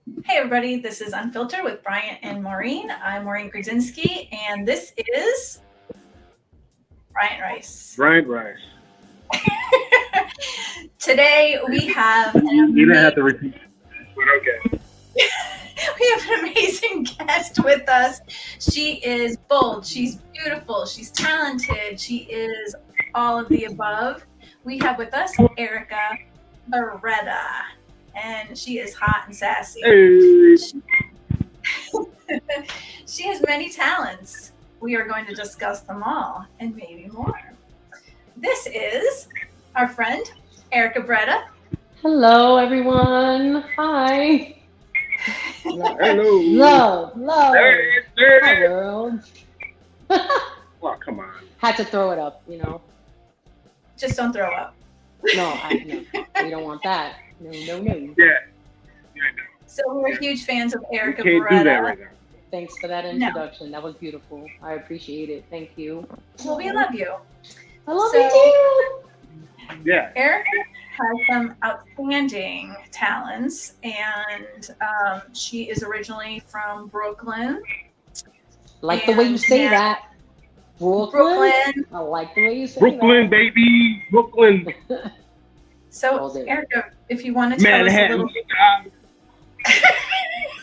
Hey everybody, this is Unfiltered with Bryant and Maureen. I'm Maureen Krasinski, and this is Bryant Rice. Bryant Rice. Today we have You didn't have to repeat, but okay. we have an amazing guest with us. She is bold, she's beautiful, she's talented, she is all of the above. We have with us Erika Barreta, and she is hot and sassy. Hey. She has many talents. We are going to discuss them all and maybe more. This is our friend, Erika Barreta. Hello, everyone. Hi. Hello. Love. There it is. There Hi, it is. world. Oh, come on. Had to throw it up, you know. Just don't throw up. No, we don't want that. No. Yeah. So we're huge fans of Erika Can't Barreta. do that right now. Thanks for that introduction. That was beautiful. I appreciate it. Thank you. Well, we love you. I love So- you too. Yeah. Erika has some outstanding talents, and she is originally from Brooklyn. Like the way you say And- that. Brooklyn. I like the way you say Brooklyn, baby. Brooklyn. that. So, All day. Erika, if you want to tell us a Manhattan. little,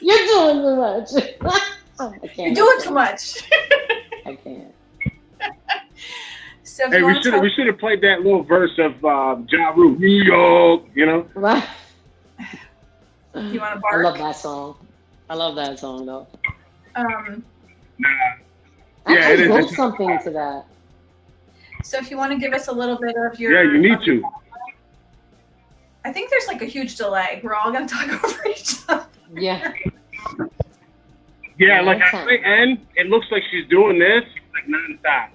You're doing too much. I can't. you're doing too much. I can't. So, if Hey, you we want to tell should have played that little verse of Ja Rule, New York. You know. Right. you want to I bark. love that song. I love that song though. Nah. I Yeah, it actually is. wrote something to that. So, if you want to give us a little bit of your, Yeah, you need to. I think there's like a huge delay. We're all going to talk over each other. Yeah. Yeah, like Okay. at the end, it looks like she's doing this like nonstop.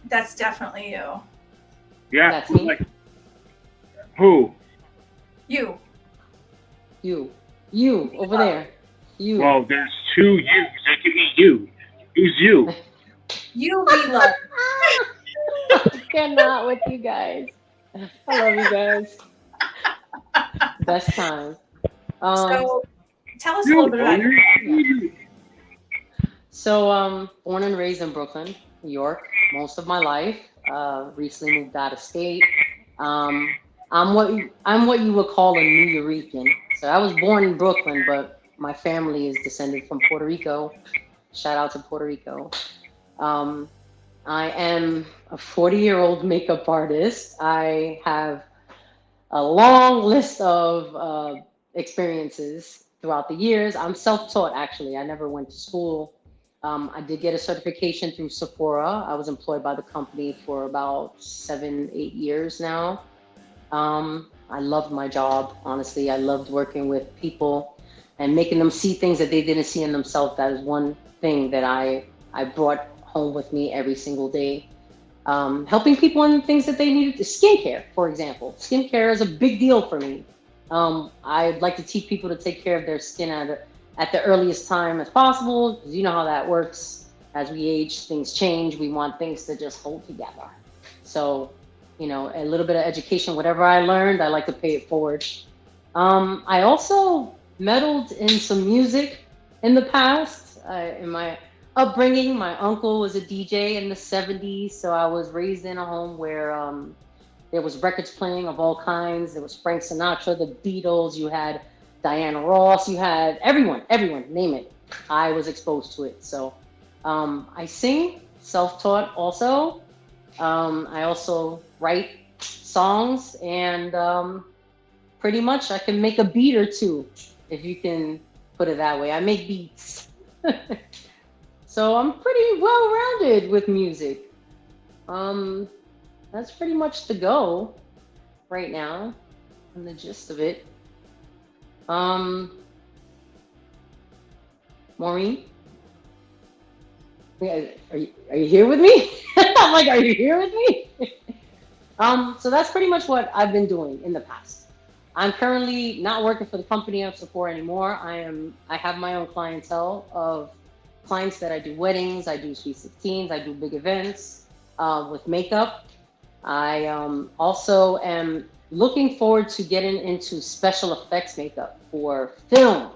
That's definitely you. Yeah. That's me? Like who? You. You over there. You. Well, there's two yous. That could be you. Who's you? You be loved. I cannot with you guys. I love you guys. Best time. So, tell us a little bit about you. Born and raised in Brooklyn, New York, most of my life. Recently moved out of state. I'm what you would call a New Yorican. So I was born in Brooklyn, but my family is descended from Puerto Rico. Shout out to Puerto Rico. I am a 40-year-old makeup artist. I have a long list of experiences throughout the years. I'm self-taught, actually. I never went to school. I did get a certification through Sephora. I was employed by the company for about 7-8 years now. I loved my job, honestly. I loved working with people and making them see things that they didn't see in themselves. That is one thing that I brought home with me every single day. Helping people in things that they needed. Skincare, for example. Skincare is a big deal for me. I'd like to teach people to take care of their skin at the earliest time as possible, because you know how that works. As we age, things change. We want things to just hold together. So, a little bit of education, whatever I learned, I like to pay it forward. I also meddled in some music in the past. In my upbringing, my uncle was a DJ in the 70s, so I was raised in a home where there was records playing of all kinds. There was Frank Sinatra, the Beatles, you had Diana Ross, you had everyone, name it. I was exposed to it. So I sing, self-taught also. I also write songs, and pretty much I can make a beat or two, if you can put it that way. I make beats. So I'm pretty well-rounded with music. That's pretty much the go right now, and the gist of it. Maureen? Are you here with me? I'm like, are you here with me? So that's pretty much what I've been doing in the past. I'm currently not working for the company of Sephora anymore. I have my own clientele of clients that I do weddings, I do sweet 16s, I do big events with makeup. I also am looking forward to getting into special effects makeup for film.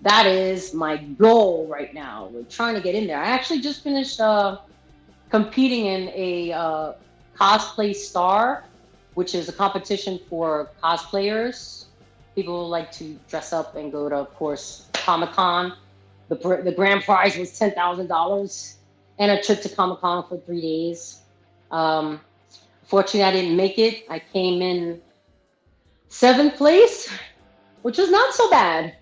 That is my goal right now. We're trying to get in there. I actually just finished competing in a cosplay star, which is a competition for cosplayers. People like to dress up and go to, of course, Comic-Con. The grand prize was $10,000 and a trip to Comic-Con for 3 days. Fortunately, I didn't make it. I came in 7th place, which was not so bad,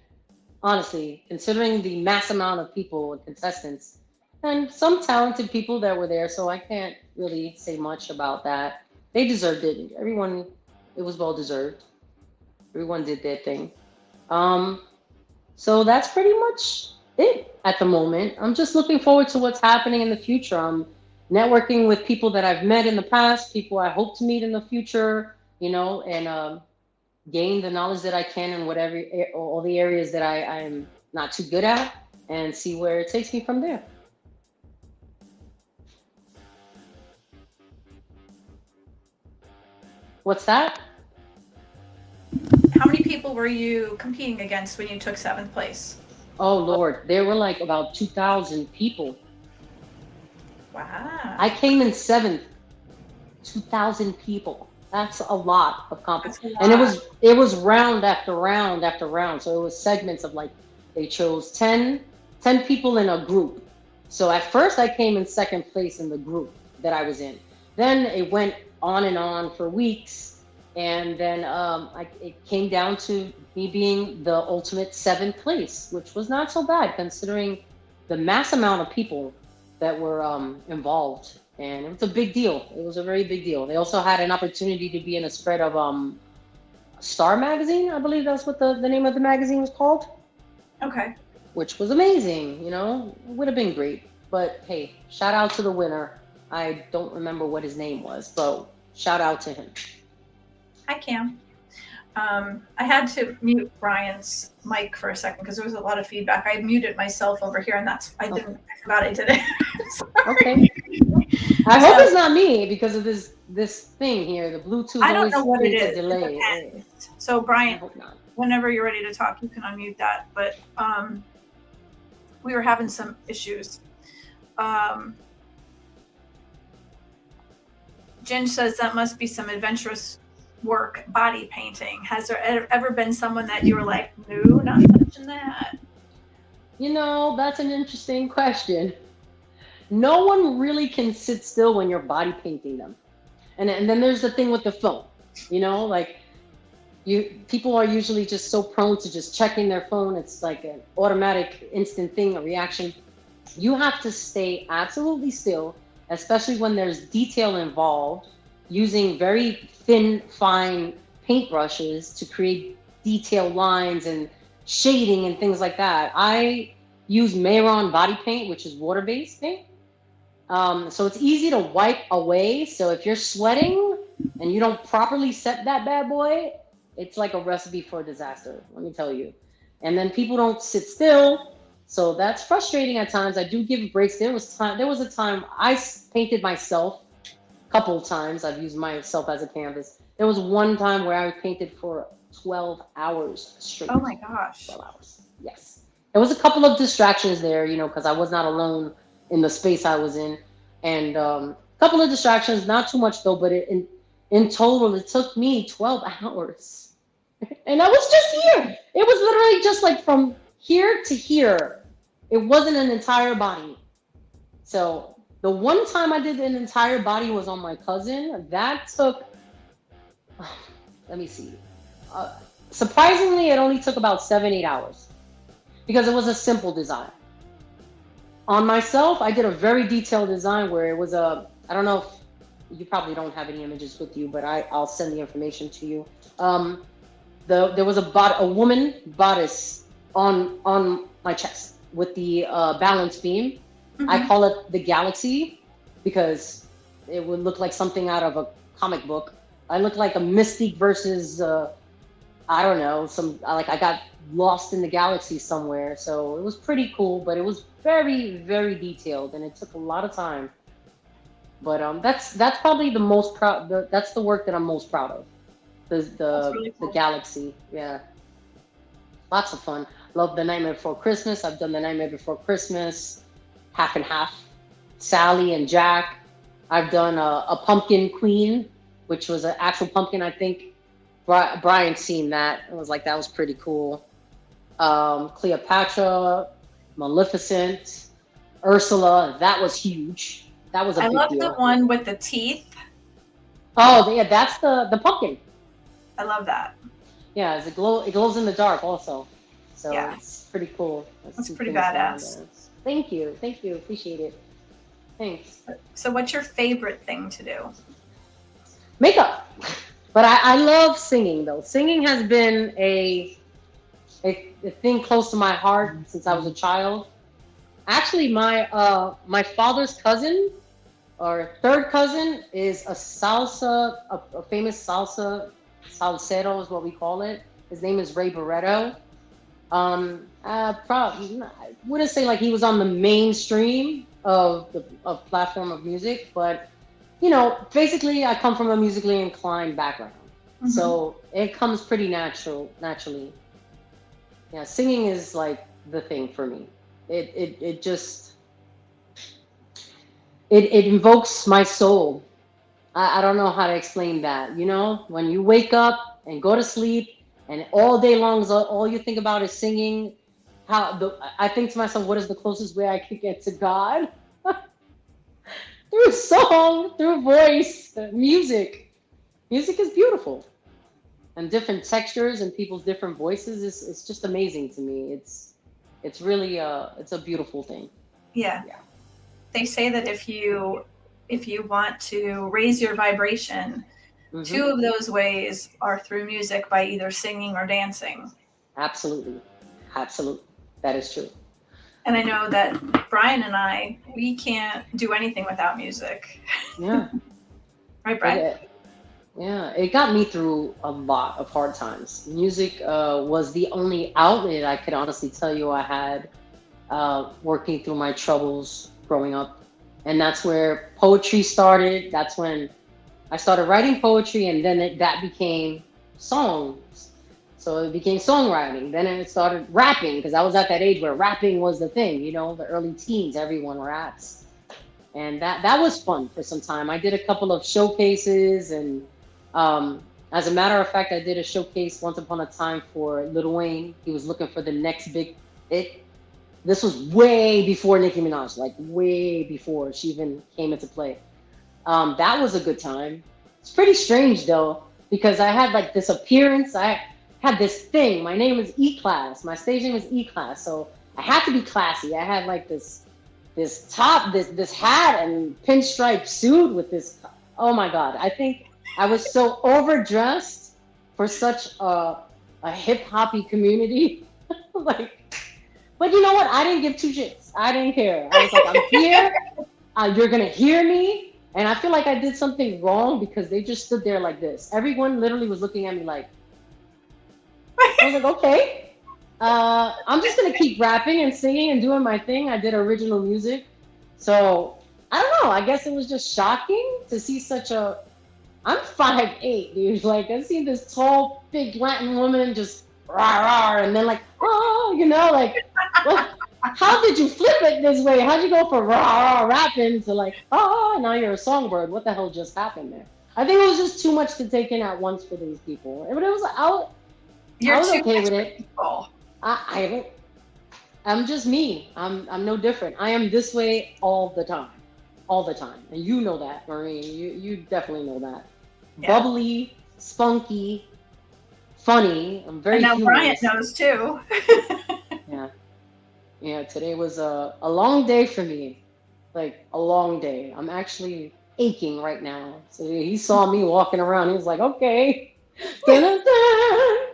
honestly, considering the mass amount of people and contestants and some talented people that were there. So I can't really say much about that. They deserved it. Everyone, it was well deserved. Everyone did their thing. So that's pretty much it at the moment. I'm just looking forward to what's happening in the future. I'm networking with people that I've met in the past, people I hope to meet in the future, you know, and gain the knowledge that I can in whatever, all the areas that I'm not too good at, and see where it takes me from there. What's that? How many people were you competing against when you took 7th place? Oh Lord, there were like about 2,000 people. Wow. I came in 7th. 2,000 people. That's a lot of competition. And it was round after round after round. So it was segments of like, they chose 10 people in a group. So at first I came in 2nd place in the group that I was in. Then it went on and on for weeks. And then it came down to me being the ultimate 7th place, which was not so bad considering the mass amount of people that were involved. And it was a big deal. It was a very big deal. They also had an opportunity to be in a spread of Star Magazine. I believe that's what the name of the magazine was called. Okay. Which was amazing, you know? It would have been great. But hey, shout out to the winner. I don't remember what his name was, but shout out to him. Hi, Cam. I had to mute Brian's mic for a second because there was a lot of feedback. I muted myself over here, and I forgot I did it. Okay. I hope it's not me because of this thing here. The Bluetooth. I don't know what it is. Delay. So Brian, I hope not. Whenever you're ready to talk, you can unmute that. But we were having some issues. Jen says that must be some adventurous work, body painting. Has there ever been someone that you were like, no, not touching that? You know, that's an interesting question. No one really can sit still when you're body painting them. And then there's the thing with the phone, you know, like people are usually just so prone to just checking their phone. It's like an automatic instant thing, a reaction. You have to stay absolutely still, especially when there's detail involved, using very thin, fine paintbrushes to create detailed lines and shading and things like that. I use Macarena body paint, which is water-based paint. So it's easy to wipe away. So if you're sweating and you don't properly set that bad boy, it's like a recipe for a disaster, let me tell you. And then people don't sit still. So that's frustrating at times. I do give breaks. There was a time I painted myself a couple of times. I've used myself as a canvas. There was one time where I painted for 12 hours straight. Oh my gosh. 12 hours. Yes. There was a couple of distractions there, you know, because I was not alone in the space I was in. And a couple of distractions, not too much though, but in total, it took me 12 hours. And I was just here. It was literally just like from here to here. It wasn't an entire body. So the one time I did an entire body was on my cousin. That took, let me see. Surprisingly, it only took about 7-8 hours because it was a simple design. On myself, I did a very detailed design where it was I don't know if you probably don't have any images with you, but I'll send the information to you. There was a woman bodice on my chest with the balance beam. Mm-hmm. I call it the galaxy because it would look like something out of a comic book. I look like a Mystique versus I don't know, I got lost in the galaxy somewhere. So it was pretty cool, but it was very, very detailed and it took a lot of time. But that's probably the most proud. That's the work that I'm most proud of. the cool. galaxy. Yeah, lots of fun. Love The Nightmare Before Christmas. I've done The Nightmare Before Christmas, half and half. Sally and Jack. I've done a Pumpkin Queen, which was an actual pumpkin. I think Brian seen that. It was like, that was pretty cool. Cleopatra, Maleficent, Ursula. That was huge. That was a big love deal. the one with the teeth. Oh yeah, that's the pumpkin. I love that. Yeah, it glows in the dark also. So Yeah. it's pretty cool. That's two pretty things going on badass. there. Thank you, appreciate it. Thanks. So what's your favorite thing to do? Makeup. But I love singing though. Singing has been a thing close to my heart since I was a child. Actually, my father's cousin, or third cousin, is a famous salsero is what we call it. His name is Ray Barreta. Probably, I wouldn't say like he was on the mainstream of platform of music, but basically I come from a musically inclined background, so it comes pretty naturally. Yeah, singing is like the thing for me. It just invokes my soul. I don't know how to explain that. When you wake up and go to sleep and all day long all you think about is singing, I think to myself, what is the closest way I could get to God? Through song, through voice, music. Music is beautiful. And different textures and people's different voices it's just amazing to me. It's really it's a beautiful thing. Yeah. They say that if you want to raise your vibration, two of those ways are through music, by either singing or dancing. Absolutely. That is true. And I know that Brian and I, we can't do anything without music. Yeah. Right, Brian? Yeah, it got me through a lot of hard times. Music was the only outlet I could honestly tell you I had working through my troubles growing up. And that's where poetry started. That's when I started writing poetry, and then that became songs. So it became songwriting. Then it started rapping, because I was at that age where rapping was the thing, the early teens, everyone raps. And that was fun for some time. I did a couple of showcases, and as a matter of fact, I did a showcase once upon a time for Lil Wayne. He was looking for the next big hit. This was way before Nicki Minaj, like way before she even came into play. That was a good time. It's pretty strange though, because I had like this appearance. I had this thing. My name is E-Class. My stage name is E-Class. So I had to be classy. I had like this top, this hat and pinstripe suit with this. Oh my God. I think I was so overdressed for such a hip hoppy community. But you know what? I didn't give two shits. I didn't care. I was like, I'm here. You're going to hear me. And I feel like I did something wrong because they just stood there like this. Everyone literally was looking at me like, I was like, okay. I'm just going to keep rapping and singing and doing my thing. I did original music. So I don't know. I guess it was just shocking to see I'm 5'8", dude. Like, I've seen this tall, big Latin woman just rah, and then like, how did you flip it this way? How'd you go from rah, rapping to like, now you're a songbird? What the hell just happened there? I think it was just too much to take in at once for these people. But it was, I was okay with it. I'm just me. I'm no different. I am this way all the time. And you know that, Maureen. You definitely know that. Yeah. Bubbly, spunky, funny. I'm very. And now Bryant knows too. Yeah. Today was a long day for me, like a long day. I'm actually aching right now. So he saw me walking around. He was like, "Okay." I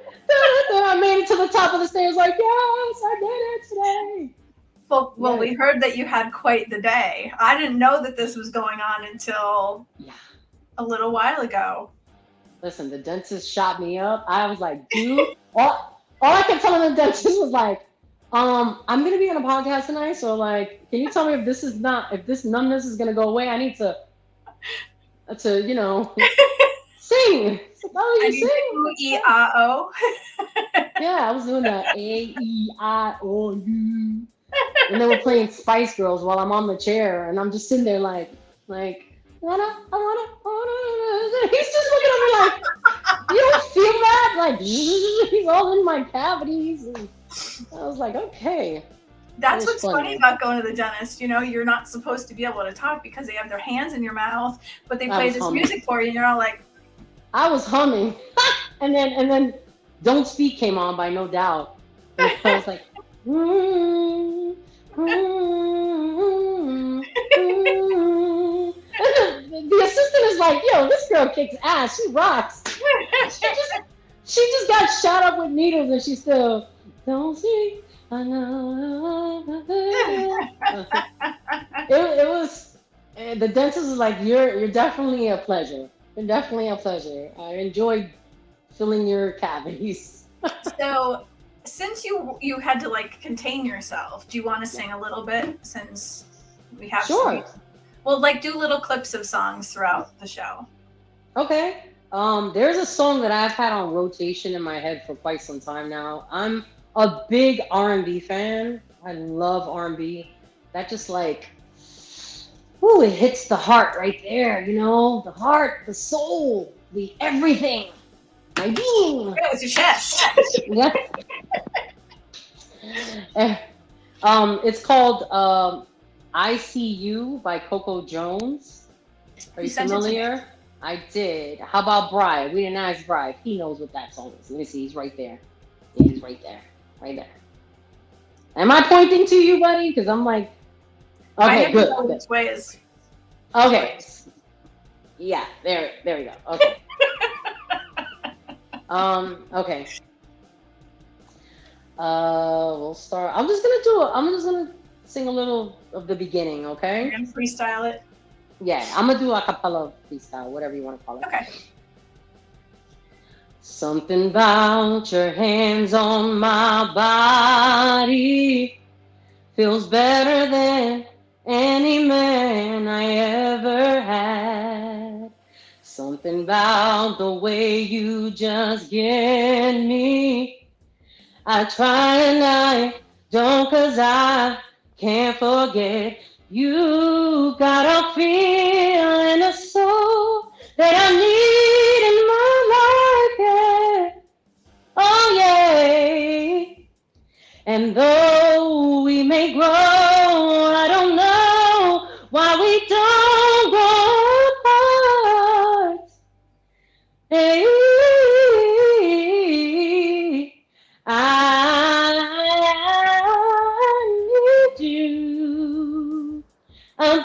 made it to the top of the stairs. Like, yes, I did it today. Well, we heard that you had quite the day. I didn't know that this was going on until a little while ago. Listen, the dentist shot me up. I was like, dude, all I kept telling the dentist was like, I'm gonna be on a podcast tonight, so like, can you tell me if this numbness is gonna go away? I need to Sing. Oh, you sing. EEIO. Yeah, I was doing the AEIOU. And they were playing Spice Girls while I'm on the chair, and I'm just sitting there like, I wanna. He's just looking at me like, you don't feel that? Like, he's all in my cavities. And I was like, okay. That's what's funny about going to the dentist. You know, you're not supposed to be able to talk because they have their hands in your mouth, but they play this music for you, and you're all like. I was humming, and then "Don't Speak" came on by No Doubt. And I was like, the assistant is like, yo, this girl kicks ass. She rocks. She just got shot up with needles, and she still don't speak. I know. It was the dentist was like, you're definitely a pleasure. You're definitely a pleasure. I enjoyed filling your cavities. So, since you had to like contain yourself, do you want to sing a little bit since we have? Sure. Well, like do little clips of songs throughout the show. Okay. There's a song that I've had on rotation in my head for quite some time now. I'm a big R&B fan. I love R&B. That just like, ooh, it hits the heart right there, you know? The heart, the soul, the everything. My being. Yeah, it's your chest. Yeah. It's called I See You by Coco Jones. Are you familiar? I did. How about Bryant? We didn't ask Bryant. He knows what that song is. Let me see. He's right there. Yeah, he's right there. Right there. Am I pointing to you, buddy? Because I'm like, okay, good. Which way is? Okay. Yeah, there we go. Okay. Okay. We'll start. I'm just gonna sing a little of the beginning, okay? You're gonna freestyle it? Yeah, I'm gonna do a cappella freestyle, whatever you want to call it. Okay. Something about your hands on my body feels better than any man I ever had. Something about the way you just get me. I try and I don't, 'cause I can't forget. You got a feeling, a soul that I need in my life, yeah. Oh, yeah. And though we may grow, I don't know why we don't grow apart. Hey, I need you. I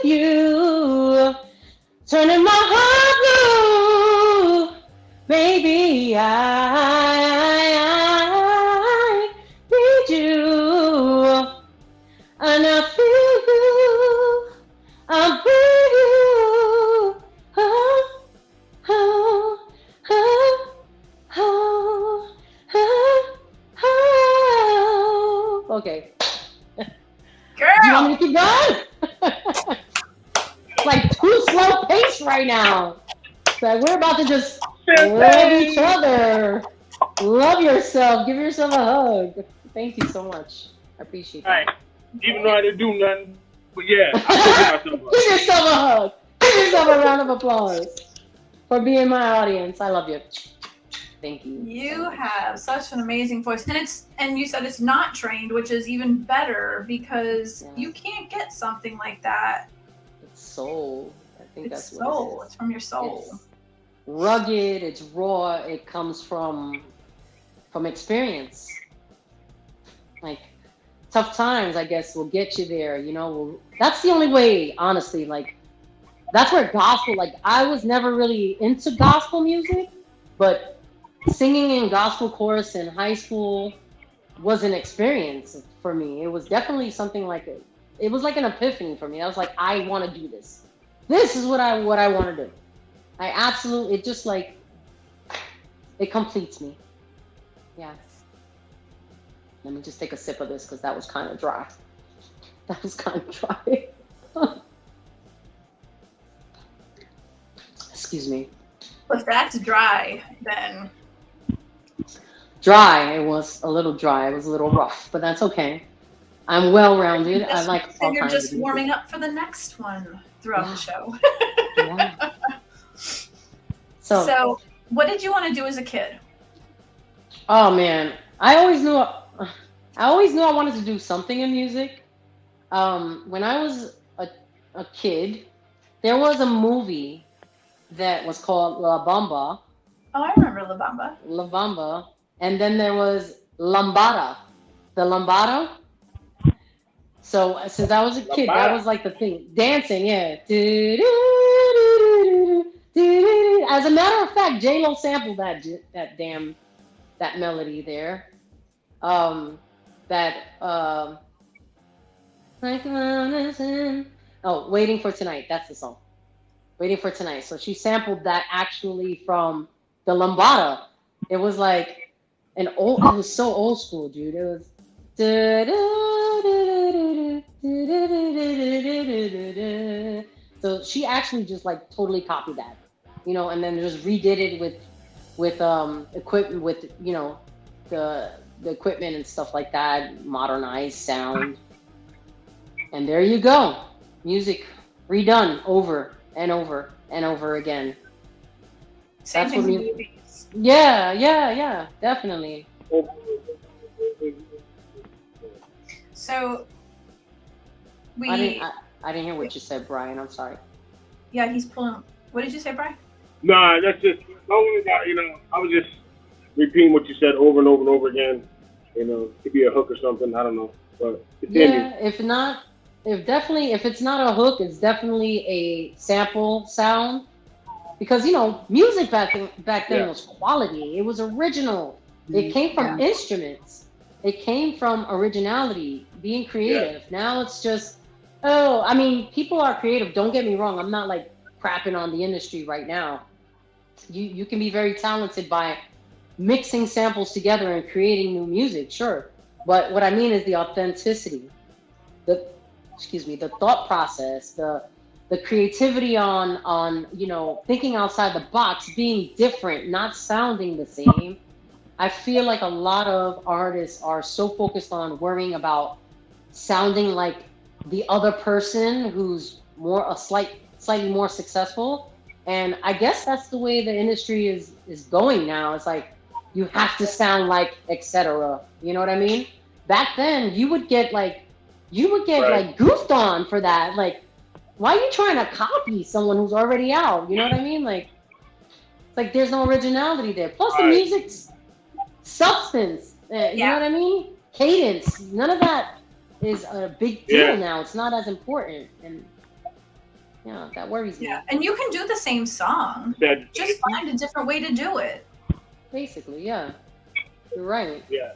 need you. Turning my heart blue. Baby, I need you. And I feel you. I feel you. Oh, oh, oh, oh, oh, oh. Okay. Girl. Do you want me to keep going? It's like too slow pace right now. It's like we're about to just love each other. Love yourself. Give yourself a hug. Thank you so much. I appreciate that. Right. Even though I didn't do nothing, but yeah, I Give yourself a hug. Give yourself a round of applause for being my audience. I love you. Thank you. You have such an amazing voice, and you said it's not trained, which is even better because you can't get something like that. It's soul. I think It's that's soul. what it is. It's from your soul. It's rugged. It's raw. It comes from experience. Like tough times, I guess, will get you there. You know, that's the only way. Honestly, like that's where gospel. Like I was never really into gospel music, but singing in gospel chorus in high school was an experience for me. It was definitely something like it was like an epiphany for me. I was like, I want to do this. This is what I want to do. I absolutely, it just like, it completes me. Yeah. Let me just take a sip of this because that was kind of dry. That was kind of dry. Excuse me. If that's dry, then Dry. It was a little dry. It was a little rough, but that's okay. I'm well-rounded. I like all you're kinds just of music. warming up for the next one throughout the show. Yeah. So, what did you want to do as a kid? Oh man, I always knew I wanted to do something in music. When I was a kid, there was a movie that was called La Bamba. Oh, I remember La Bamba. La Bamba, and then there was Lambada, the Lambada. So since I was a kid, that was like the thing, dancing, yeah. As a matter of fact, J Lo sampled that melody there. That Waiting for Tonight. That's the song. Waiting for Tonight. So she sampled that actually from the Lambada. It was like it was so old school, dude. It was so she actually just like totally copied that, and then just redid it with equipment, with the equipment and stuff like that, modernized sound, and there you go, music redone over and over and over again. Same thing with movies. Yeah, definitely. So I didn't hear what you said, Brian. I'm sorry. Yeah, he's pulling. What did you say, Brian? Nah, that's just I was just repeating what you said over and over and over again. Could be a hook or something. I don't know, but continue. Yeah, if it's not a hook, it's definitely a sample sound, because music back then was quality. It was original. It came from instruments. It came from originality, being creative. Now it's just, people are creative. Don't get me wrong. I'm not like crapping on the industry right now. You can be very talented by mixing samples together and creating new music, sure. But what I mean is the authenticity, the thought process, the creativity on thinking outside the box, being different, not sounding the same. I feel like a lot of artists are so focused on worrying about sounding like the other person who's slightly more successful. And I guess that's the way the industry is going now. It's like you have to sound like etc. You know what I mean? Back then you would get like goofed on for that. Like, why are you trying to copy someone who's already out? You know what I mean? Like, it's like there's no originality there. Plus the music's substance, you know what I mean? Cadence, none of that is a big deal now. It's not as important, and that worries me. Yeah, and you can do the same song, just find a different way to do it. Basically, yeah, you're right. Yeah,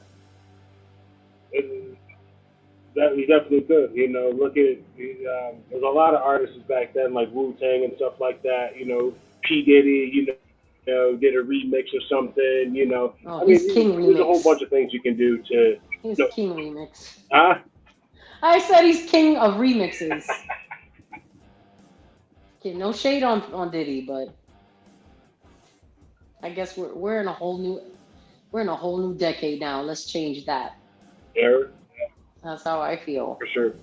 that we definitely could. Look at there's a lot of artists back then, like Wu-Tang and stuff like that. P Diddy, did a remix or something, His King remix. There's a whole bunch of things you can do to... His King remix. Huh? I said he's king of remixes. Okay, no shade on Diddy, but I guess we're in a whole new decade now. Let's change that. Yeah. That's how I feel. For sure.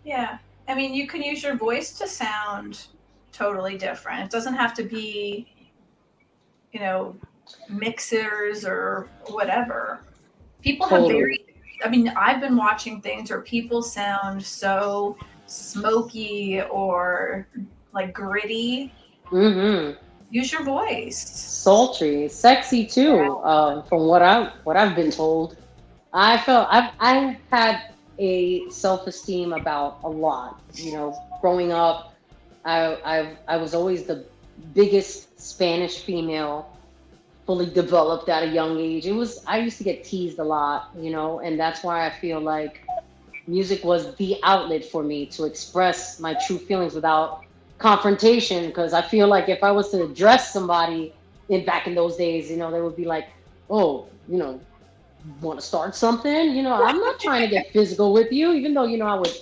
Yeah. I mean, you can use your voice to sound totally different. It doesn't have to be mixers or whatever. People have I've been watching things where people sound so smoky or like gritty. Mm-hmm. Use your voice. Sultry, sexy too. From what I've been told, I've had a self-esteem about a lot. Growing up, I was always the biggest Spanish female, fully developed at a young age. I used to get teased a lot, and that's why I feel like music was the outlet for me to express my true feelings without confrontation. Because I feel like if I was to address somebody back in those days, they would be like, oh, want to start something? I'm not trying to get physical with you, even though I would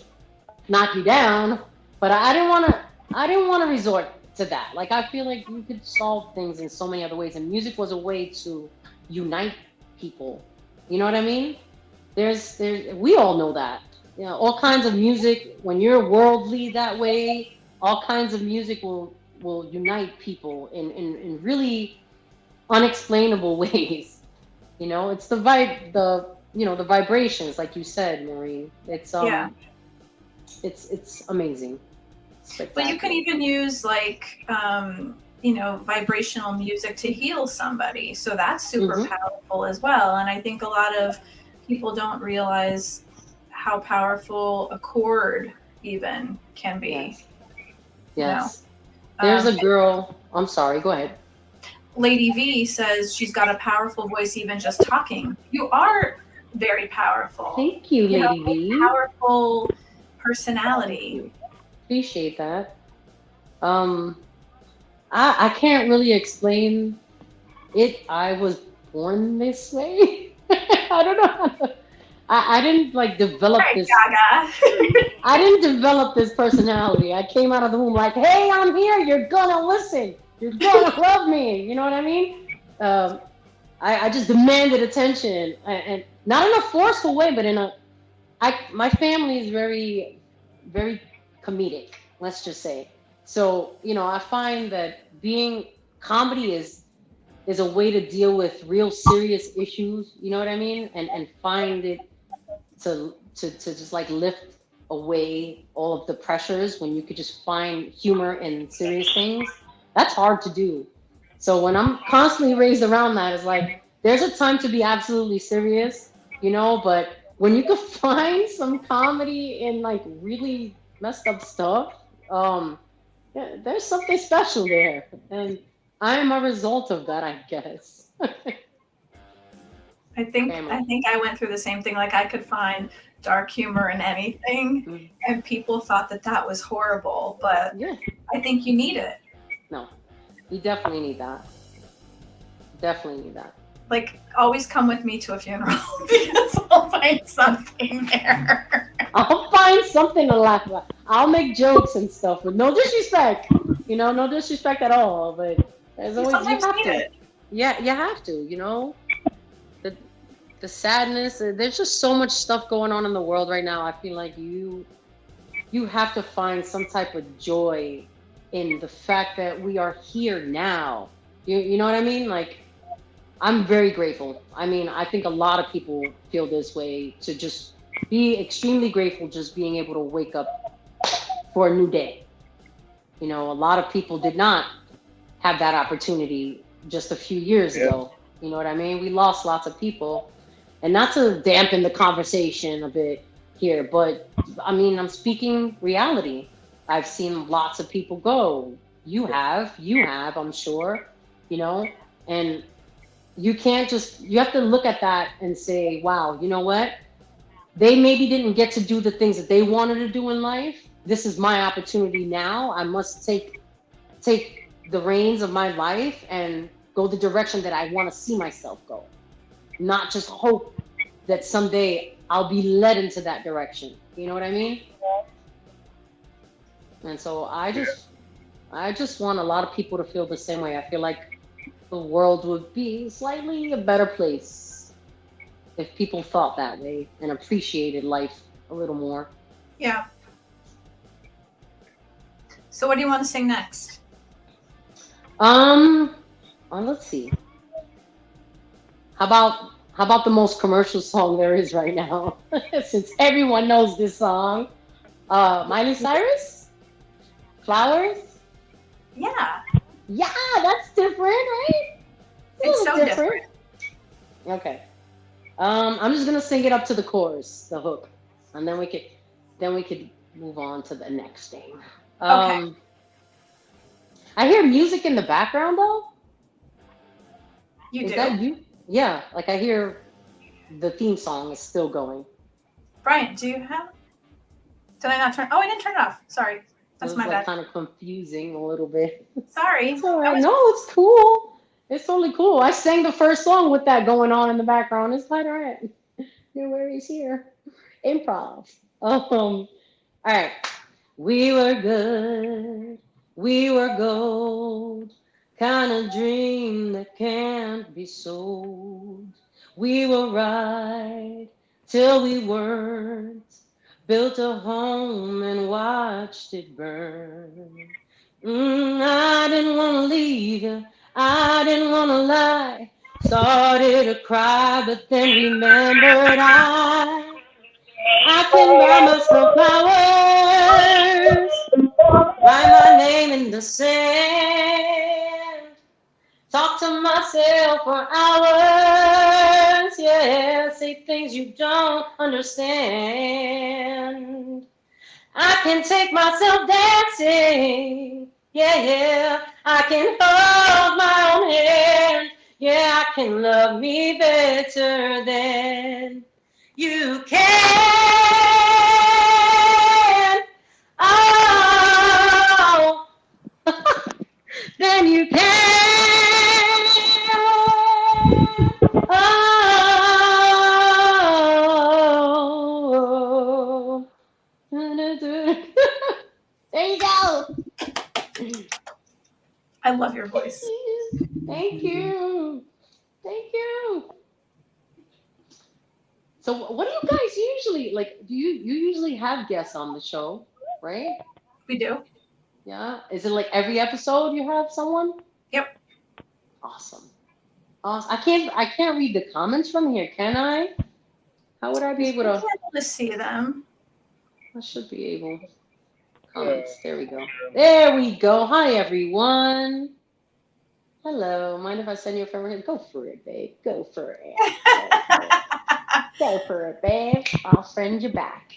knock you down, but I didn't want to resort to that. Like, I feel like you could solve things in so many other ways, and music was a way to unite people. You know what I mean? We all know that. You know, all kinds of music, when you're worldly that way, all kinds of music will unite people in really unexplainable ways. You know, it's the vibrations, like you said, Maureen. Yeah. It's amazing. But you can even use like vibrational music to heal somebody. So that's super powerful as well. And I think a lot of people don't realize how powerful a chord even can be. Yes. There's a girl. I'm sorry. Go ahead. Lady V says she's got a powerful voice, even just talking. You are very powerful. Thank you, Lady V. Powerful personality. Appreciate that. I can't really explain it. I was born this way. I don't know. I didn't like develop this. Gaga. I didn't develop this personality. I came out of the womb like, hey, I'm here. You're gonna listen. You're gonna love me. You know what I mean? I just demanded attention, and not in a forceful way, but my family is very, very comedic. Let's just say. So, I find that being comedy is a way to deal with real serious issues. You know what I mean? And find it to just like lift away all of the pressures when you could just find humor in serious things. That's hard to do. So when I'm constantly raised around that, it's like there's a time to be absolutely serious, but when you could find some comedy in like really messed up stuff, there's something special there. And I'm a result of that, I guess. I think I went through the same thing. Like I could find dark humor in anything, and people thought that was horrible. But I think you need it. No, you definitely need that. Definitely need that. Like, always come with me to a funeral because I'll find something there. I'll find something to laugh about. I'll make jokes and stuff with no disrespect. No disrespect at all. But there's always you have to. Yeah, you have to. The sadness. There's just so much stuff going on in the world right now. I feel like you have to find some type of joy in the fact that we are here now. You know what I mean? Like, I'm very grateful. I mean, I think a lot of people feel this way, to just be extremely grateful just being able to wake up for a new day. A lot of people did not have that opportunity just a few years ago. You know what I mean? We lost lots of people. And not to dampen the conversation a bit here, but I mean, I'm speaking reality. I've seen lots of people go. You have, I'm sure, and you have to look at that and say, wow, you know what? They maybe didn't get to do the things that they wanted to do in life. This is my opportunity now. I must take the reins of my life and go the direction that I want to see myself go. Not just hope that someday I'll be led into that direction. You know what I mean? And so I just want a lot of people to feel the same way. I feel like the world would be slightly a better place if people thought that way and appreciated life a little more. Yeah. So what do you want to sing next? Let's see. How about the most commercial song there is right now? Since everyone knows this song. Miley Cyrus? Flowers? Yeah. Yeah, that's different, right? It's so different. Okay. I'm just gonna sing it up to the chorus, the hook, and then we could move on to the next thing. Okay. I hear music in the background though. Is that you? Yeah, like I hear the theme song is still going. Bryant, do you have? Did I not turn? Oh, I didn't turn it off. Sorry, that's my bad. Kind of confusing a little bit. Sorry. It's all right. No, it's cool. It's totally cool. I sang the first song with that going on in the background. It's quite all right. No worries here. Improv. All right. We were good. We were gold, kind of dream that can't be sold. We were right till we weren't. Built a home and watched it burn. I didn't want to leave you. I didn't want to lie. Started to cry, but then remembered I can buy myself flowers, write my name in the sand, talk to myself for hours, yeah, say things you don't understand. I can take myself dancing, yeah, I can hold my own hand, yeah, I can love me better than you can. Oh, then you can. Oh. There you go. I love your voice. Thank you. Thank you. So what do you guys usually like? Do you usually have guests on the show, right? We do. Yeah. Is it like every episode you have someone? Yep. Awesome. Awesome. I can't read the comments from here, can I? How would I be able to? Be able to see them. I should be able. Comments. There we go. There we go. Hi everyone. Hello. Mind if I send you a friend? Go for it, babe. Go for it. Go for it, babe. I'll friend you back.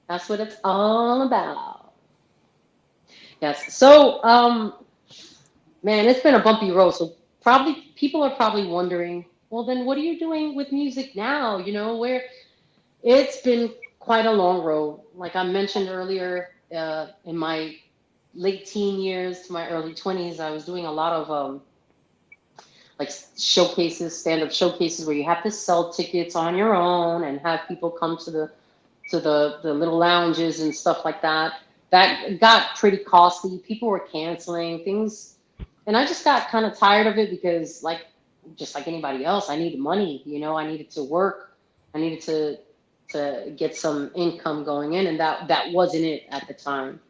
That's what it's all about. Yes. So, man, it's been a bumpy road. So people are probably wondering, well, then what are you doing with music now? You know, where it's been quite a long road. Like I mentioned earlier, in my late teen years to my early 20s, I was doing a lot of like showcases, stand-up showcases where you have to sell tickets on your own and have people come to the little lounges and stuff like that. That got pretty costly. People were canceling things, and I just got kind of tired of it because, like, just like anybody else, I needed money. You know, I needed to work. I needed to get some income going in, and that wasn't it at the time.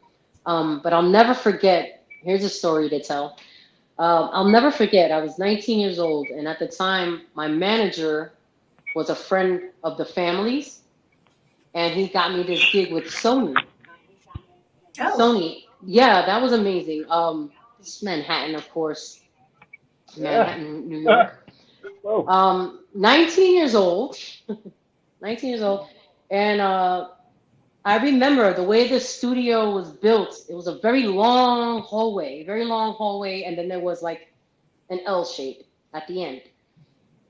But I'll never forget. Here's a story to tell. I'll never forget. I was 19 years old, and at the time, my manager was a friend of the family's, and he got me this gig with Sony. Oh. Sony, yeah, that was amazing. This is Manhattan, of course, Manhattan, New York. 19 years old, 19 years old, and I remember the way the studio was built. It was a very long hallway, and then there was like an L shape at the end.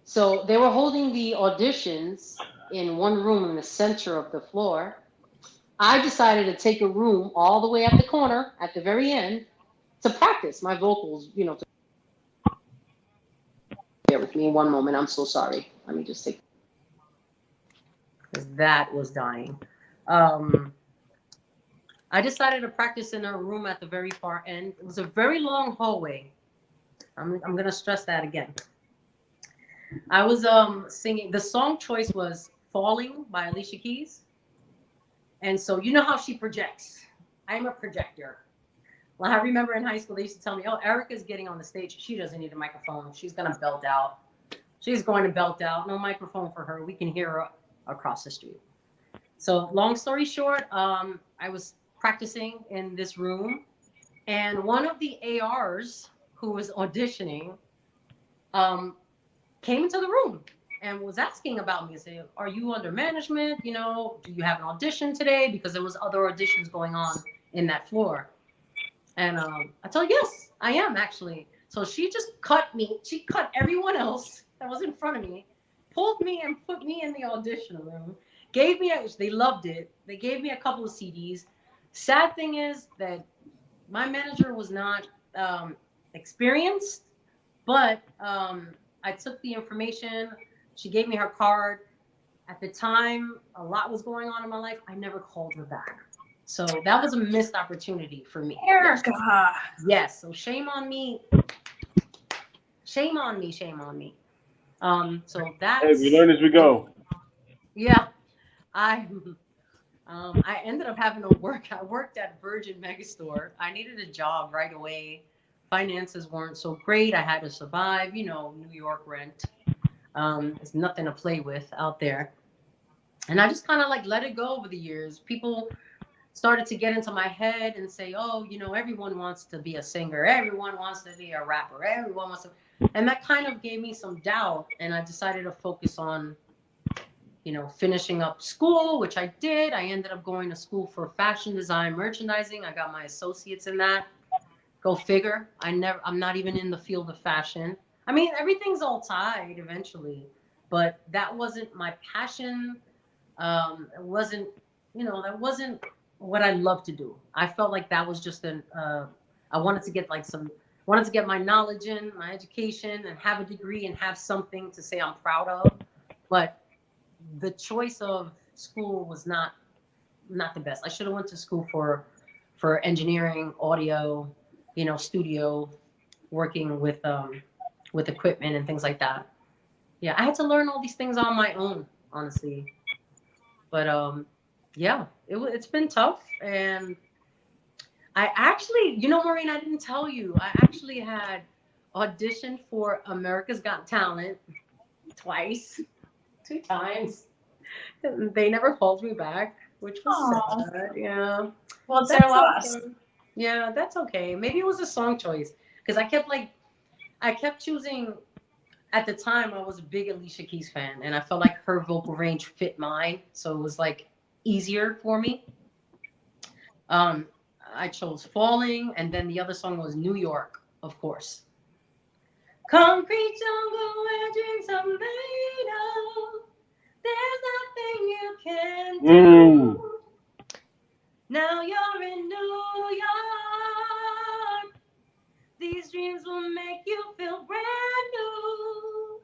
So they were holding the auditions in one room in the center of the floor. I decided to take a room all the way at the corner, at the very end, to practice my vocals, you know. Bear with me one moment. I'm so sorry. Let me just take. Because that was dying. I decided to practice in a room at the very far end. It was a very long hallway. I'm going to stress that again. I was singing. The song choice was Falling by Alicia Keys. And so you know how she projects. I'm a projector. Well, I remember in high school, they used to tell me, oh, Erika's getting on the stage. She doesn't need a microphone. She's going to belt out. She's going to belt out. No microphone for her. We can hear her across the street. So long story short, I was practicing in this room. And one of the ARs who was auditioning came into the room and was asking about me. Saying, are you under management? You know, do you have an audition today? Because there was other auditions going on in that floor. And I told her, yes, I am actually. So she just cut me. She cut everyone else that was in front of me, pulled me and put me in the audition room, gave me, they loved it. They gave me a couple of CDs. Sad thing is that my manager was not experienced, but I took the information. She gave me her card. At the time, a lot was going on in my life. I never called her back. So that was a missed opportunity for me. Erika. Yes. So shame on me. Shame on me. Shame on me. So that's. Hey, we learn as we go. Yeah. I ended up having to work. I worked at Virgin Megastore. I needed a job right away. Finances weren't so great. I had to survive. You know, New York rent. There's nothing to play with out there. And I just kind of like let it go over the years. People started to get into my head and say, oh, you know, everyone wants to be a singer. Everyone wants to be a rapper. Everyone wants to. And that kind of gave me some doubt. And I decided to focus on, you know, finishing up school, which I did. I ended up going to school for fashion design, merchandising. I got my associates in that. Go figure. I'm not even in the field of fashion. I mean, everything's all tied eventually, but that wasn't my passion. It wasn't, you know, that wasn't what I love to do. I felt like that was just I wanted to get wanted to get my knowledge in, my education, and have a degree and have something to say I'm proud of. But the choice of school was not the best. I should have went to school for engineering, audio, you know, studio, working with equipment and things like that. Yeah, I had to learn all these things on my own, honestly. But yeah, it's been tough. And I actually, you know, Maureen, I didn't tell you, I actually had auditioned for America's Got Talent twice, 2 times. They never called me back, which was sad. Yeah. Well, it's their loss. Okay. Yeah, that's okay. Maybe it was a song choice because I kept choosing. At the time, I was a big Alicia Keys fan, and I felt like her vocal range fit mine, so it was like easier for me. I chose Falling, and then the other song was New York, of course. Concrete jungle where dreams are made of. There's nothing you can do. Now you're in New York. These dreams will make you feel brand new.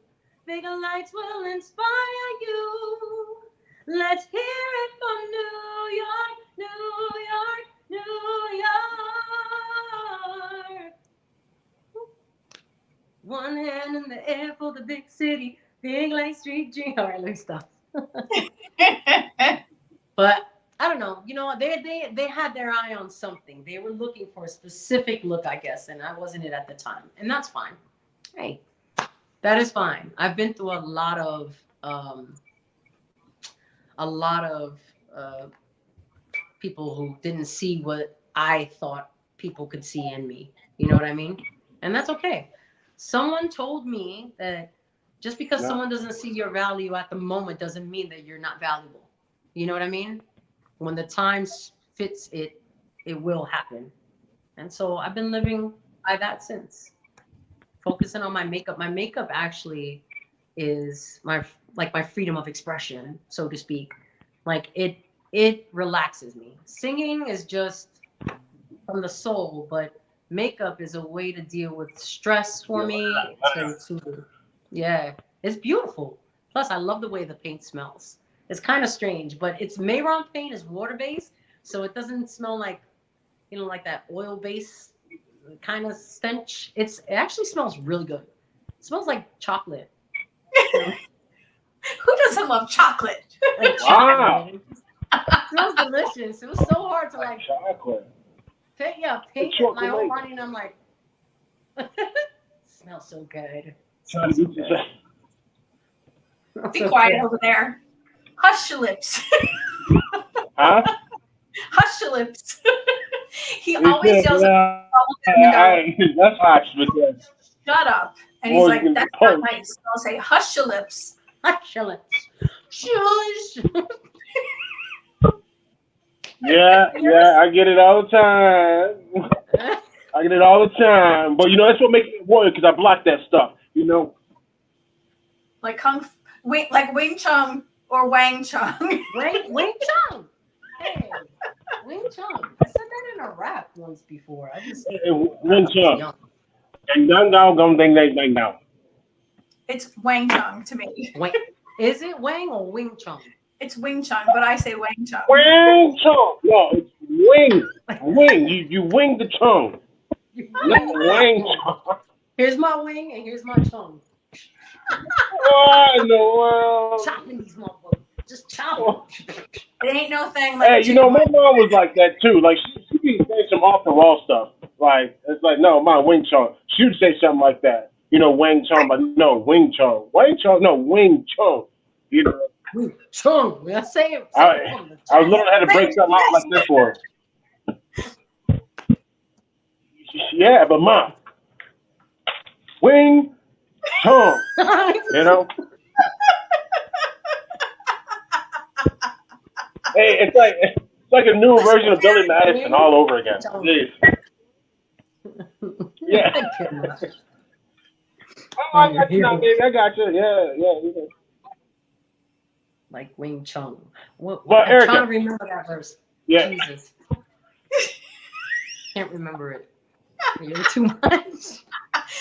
Bigger lights will inspire you. Let's hear it from New York, New York, New York. One hand in the air for the big city, big light street dream. All right, let me stop. But I don't know. You know, they had their eye on something. They were looking for a specific look, I guess, and I wasn't it at the time, and that's fine. Hey, that is fine. I've been through a lot of people who didn't see what I thought people could see in me. You know what I mean? And that's okay. Someone told me that just because someone doesn't see your value at the moment doesn't mean that you're not valuable. You know what I mean? When the time fits it will happen. And so I've been living by that since. Focusing on my makeup. My makeup actually is my freedom of expression, so to speak. Like it relaxes me. Singing is just from the soul, but makeup is a way to deal with stress for me. Yeah, it's beautiful. Plus, I love the way the paint smells. It's kind of strange, but it's Mayron paint is water-based, so it doesn't smell like, you know, like that oil-based kind of stench. It actually smells really good. It smells like chocolate. You know? Who doesn't love chocolate? Like chocolate. It smells delicious. It was so hard to like chocolate. paint my whole body, and I'm like, smells so good. Be quiet over there. Hush your lips. Huh? Hush your lips. He always yells at that's hot, shut up. And he's like, that's not nice. I'll say, hush your lips. Hush your lips. Shush. Yeah, I get it all the time. I get it all the time. But, you know, that's what makes it work, because I block that stuff, you know? Like Wing Chun or Wang Chung. Wing Chun. Hey, Wing Chun. I said that in a rap once before. Wing Chun. It's Wang Chung to me. Is it Wang or Wing Chun? It's Wing Chun, but I say Wang Chung. Wing Chun. No, it's Wing. You wing the tongue. Not wing tongue. Here's my wing and here's my tongue. What in the world? Chopping these motherfuckers. Just chop. It ain't no thing like. Hey, you know, my mom was like that too. Like she be saying some off the wall stuff. Like it's like, no, my Wing Chun. She would say something like that. You know, Wing Chun, but no, Wing Chun. Wing Chun, no, Wing Chun. You know. Wing Chun. I say it. I was literally had to break something out like this for her. Yeah, but Mom, Wing Chun. You know. Hey, it's like a new version of Billy Madison all over again. Jeez. Yeah. Oh, I got you now, baby. I got you. Yeah. Like Wing Chun. Well, I'm Erika, trying to remember that verse. Yeah. Jesus. Can't remember it. You're too much.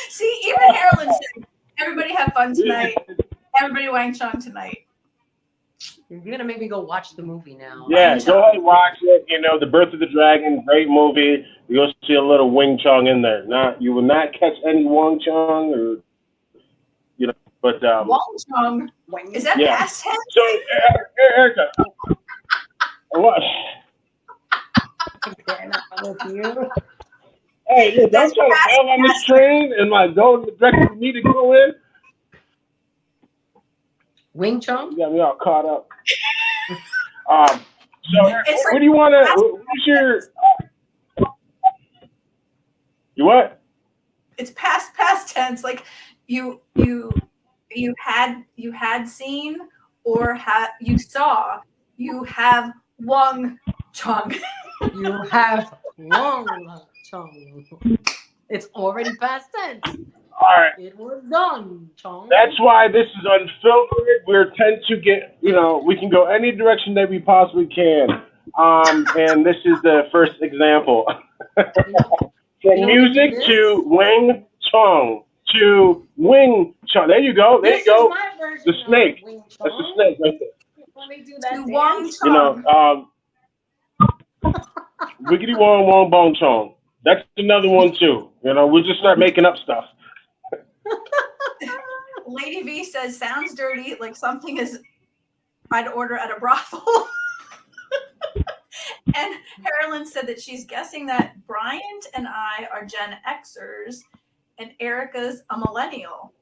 See, even Carolyn said, everybody have fun tonight. Everybody Wang Chung tonight. You're gonna make me go watch the movie now. Yeah, go ahead and watch it. You know, The Birth of the Dragon, great movie. You'll see a little Wing Chun in there. You will not catch any Wong Chun or, you know, but Wong Chung. Is that past tense? So, Erika, what? Hey, look, I'm trying to bail on this train and like go in the direction we need to go in. Wing Chun? You got me all caught up. So, what do you want to? What's your? You what? It's past tense. Like you had seen or you saw. You have Wong Chung. You have Wong Chung. It's already past tense. All right. It was done, Chung. That's why this is unfiltered. We tend to get, you know, we can go any direction that we possibly can. And this is the first example. From music to Wing Chun to Wing Chun. There you go. There you go. The snake. That's the snake right there. When they do that Wong You know, Wiggity Wong Wong Bong Chong. That's another one too. You know, we'll just start making up stuff. Lady V says, sounds dirty, like something I'd order at a brothel. And Carolyn said that she's guessing that Bryant and I are Gen Xers and Erika's a millennial.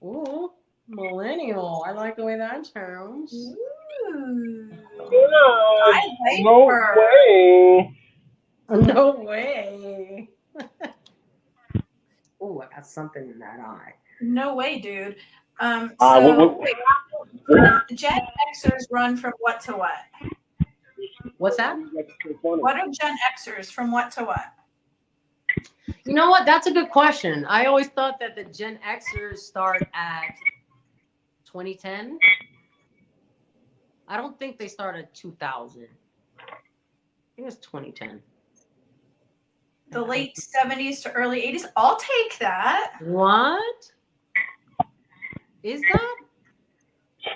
Ooh, millennial. I like the way that sounds. Ooh. Yeah, no way. No way. Ooh, I got something in that eye. No way, dude. Gen Xers run from what to what? What's that? What are Gen Xers from what to what? You know what? That's a good question. I always thought that the Gen Xers start at 2010. I don't think they start at 2000. I think it's 2010. The late 70s to early 80s. I'll take that. What? Is that?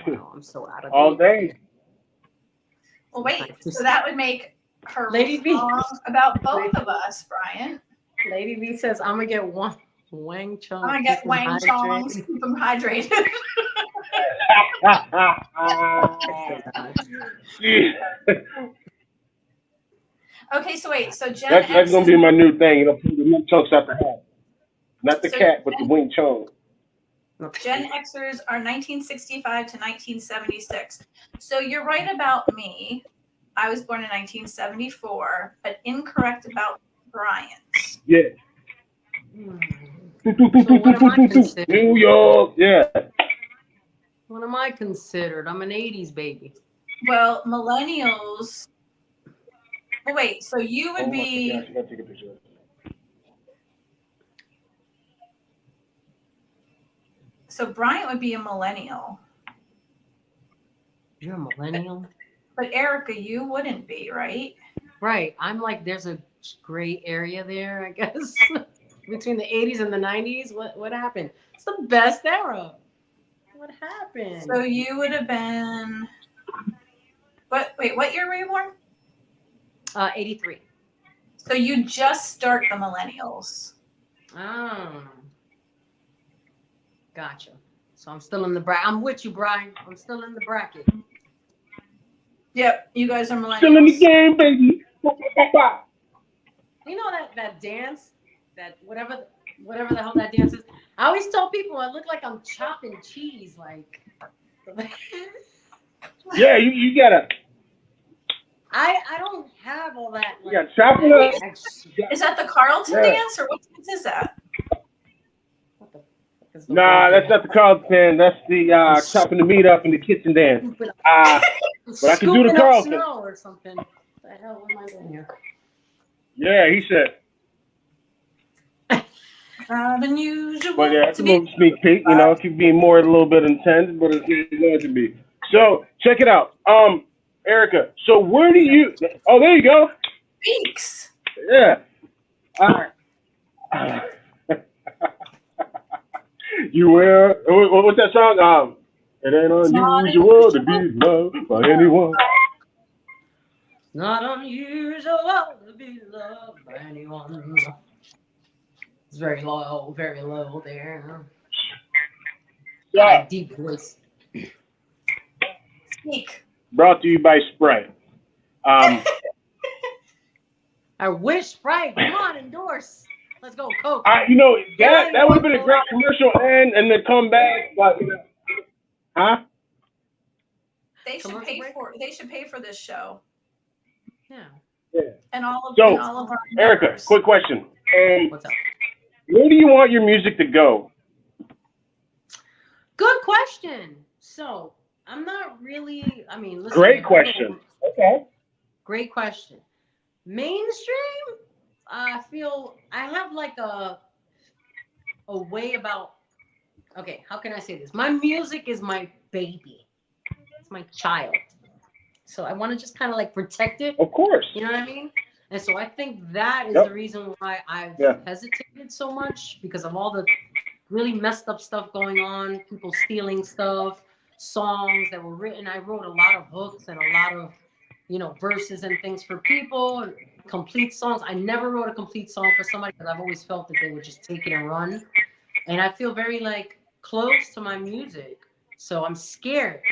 Oh, I'm so out of all day. Well, wait. So that would make her Lady V wrong about both of us, Brian. Lady V says, "I'm gonna get one Wang Chung. I'm gonna get Wang Chung. Keep them hydrated." Okay, so wait. So Gen X. That's gonna be my new thing. You know, pull the Wing Chunks out the hat. Not the cat, but the Wing Chun. Gen Xers are 1965 to 1976. So you're right about me. I was born in 1974, but incorrect about Bryant. Yeah. So what am I considered? New York, yeah. What am I considered? I'm an 80s baby. Well, millennials. Oh, wait, so you would be. I gotta take a picture. So Bryant would be a millennial. You're a millennial? But Erika, you wouldn't be, right? Right. I'm like, there's a gray area there, I guess. Between the 80s and the 90s. What happened? It's the best era. What happened? So you would have been. What? Wait, what year were you born? 83. So you just start the millennials. Oh, gotcha. So I'm still in the bracket. I'm with you, Brian. I'm still in the bracket. Yep, you guys are millennials. Still in the game, baby. You know that dance, that whatever the hell that dance is. I always tell people I look like I'm chopping cheese, like. Yeah, you gotta. I don't have all that. You gotta chop it up. Is that the Carlton dance, or what dance is that? What the fuck is the Nah, that's not the Carlton. That's the chopping the meat up in the kitchen dance. But I can do the Carlton. Snow or something. What the hell am I doing here? Yeah, he said. Unusual. But yeah, it's a little sneak peek. You know, it could be more a little bit intense, but it's going to be. So check it out. Erika, so where do you? Oh, there you go. Speaks. Yeah. You wear what's that song? It ain't unusual to be loved by anyone. Not unusual to be loved by anyone. It's very low there. Yeah. Deep voice. Speak. Brought to you by Sprite. I wish Sprite. Come on, endorse. Let's go, Coke. You know that would have been a great commercial end and then come back, but huh? They should pay for this show. Yeah. And all of our Erika, members. quick question. What's up? Where do you want your music to go? Good question. So I'm not really. I mean, listen. Great question. Okay. Great question. Mainstream. I feel I have like a way about. Okay, how can I say this? My music is my baby. It's my child. So I want to just kind of like protect it. Of course. You know what I mean? And so I think that is the reason why I've hesitated so much, because of all the really messed up stuff going on, people stealing stuff, songs that were written. I wrote a lot of hooks and a lot of, verses and things for people, and complete songs. I never wrote a complete song for somebody because I've always felt that they would just take it and run. And I feel very like close to my music. So I'm scared,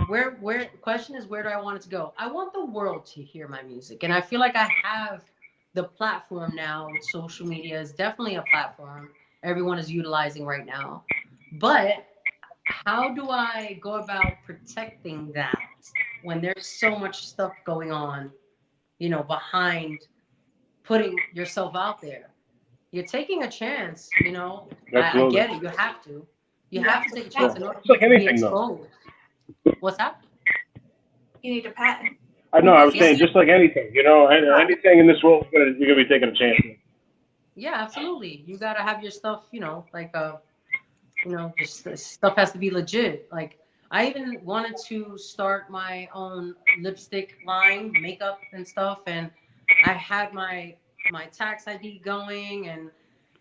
Where question is, where do I want it to go? I want the world to hear my music, and I feel like I have the platform now. Social media is definitely a platform everyone is utilizing right now, but how do I go about protecting that when there's so much stuff going on, behind putting yourself out there? You're taking a chance, I get it. You have to take a chance in order to be exposed. What's that? You need a patent. I know. I was saying, just like anything, anything in this world, you're gonna be taking a chance. Yeah, absolutely. You gotta have your stuff, just stuff has to be legit. Like, I even wanted to start my own lipstick line, makeup and stuff, and I had my tax ID going, and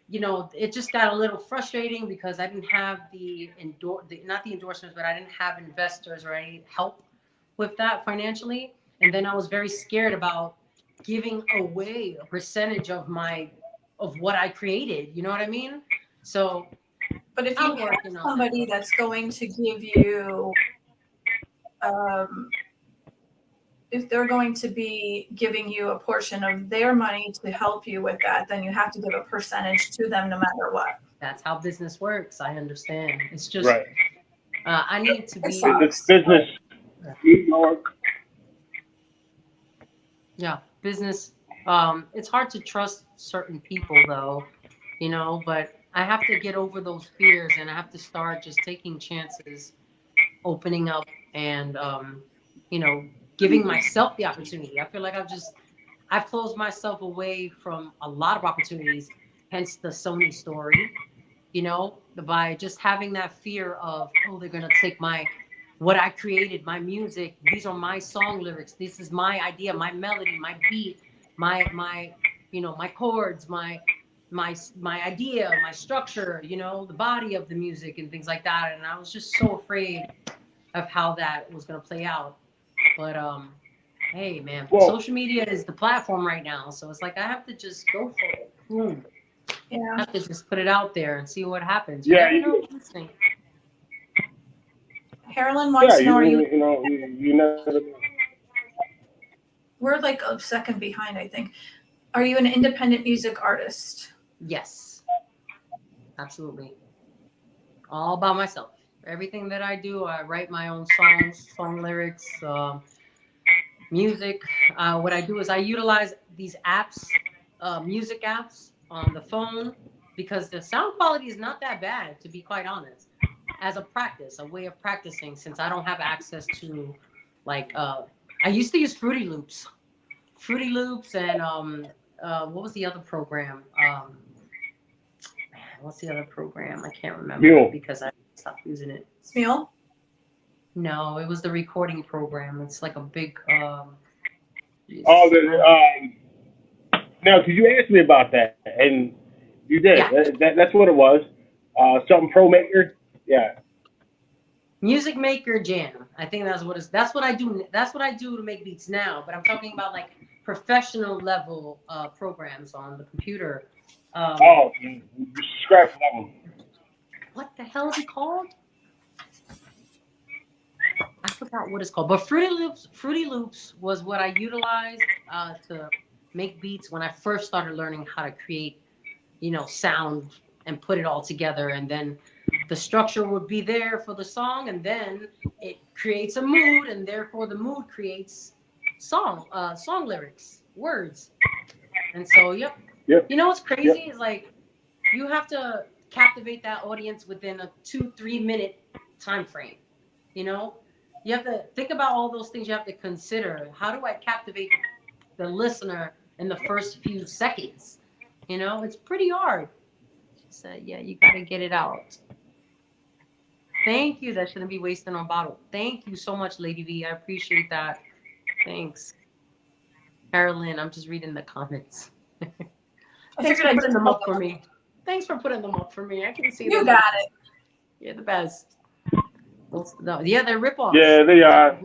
it just got a little frustrating because I didn't have not the endorsements, but I didn't have investors or any help with that financially. And then I was very scared about giving away a percentage of what I created. You know what I mean? So, but if you have somebody that's going to give you, if they're going to be giving you a portion of their money to help you with that, then you have to give a percentage to them no matter what. That's how business works. I understand. It's just, right. I need to be. It's business. Yeah, business. It's hard to trust certain people though, but I have to get over those fears, and I have to start just taking chances, opening up, and, giving myself the opportunity. I feel like I've closed myself away from a lot of opportunities, hence the Sony story, by just having that fear of, they're going to take what I created, my music. These are my song lyrics. This is my idea, my melody, my beat, my chords, my idea, my structure, the body of the music and things like that. And I was just so afraid of how that was going to play out. But Hey, man, Well, social media is the platform right now, so it's like I have to just go for it. Boom. Yeah. I have to just put it out there and see what happens. yeah, You never know who's listening. Carolyn wants to know, you never. we're like a second behind, I think. Are you an independent music artist? Yes, absolutely. All by myself. Everything that I do, I write my own songs, song lyrics, music. What I do is I utilize these apps, music apps on the phone, because the sound quality is not that bad, to be quite honest. As a practice, a way of practicing, since I don't have access to, like, I used to use Fruity Loops, and what was the other program? Man, what's the other program? I can't remember Mule. because I stopped using it. Smule? No, it was the recording program. It's like a big. Oh, now, because you asked me about that, and you did. Yeah. That's what it was. Something Pro Maker. Yeah. Music Maker Jam. I think that's what it's. That's what I do. That's what I do to make beats now. But I'm talking about like professional level programs on the computer. You subscribe to that one. What the hell is it called? I forgot what it's called. But Fruity Loops was what I utilized to make beats when I first started learning how to create, sound and put it all together. And then the structure would be there for the song, and then it creates a mood, and therefore the mood creates song lyrics, words. And so, yep. You know what's crazy is like you have to captivate that audience within a 2-3 minute time frame. You have to think about all those things you have to consider. How do I captivate the listener in the first few seconds? It's pretty hard. So yeah, you gotta get it out. Thank you. That shouldn't be wasted on bottle. Thank you so much, Lady V. I appreciate that. Thanks. Carolyn, I'm just reading the comments. Thanks for putting them up for me. Thanks for putting them up for me. I can see them. You got it. You're the best. Yeah, they're ripoffs. Yeah, they are.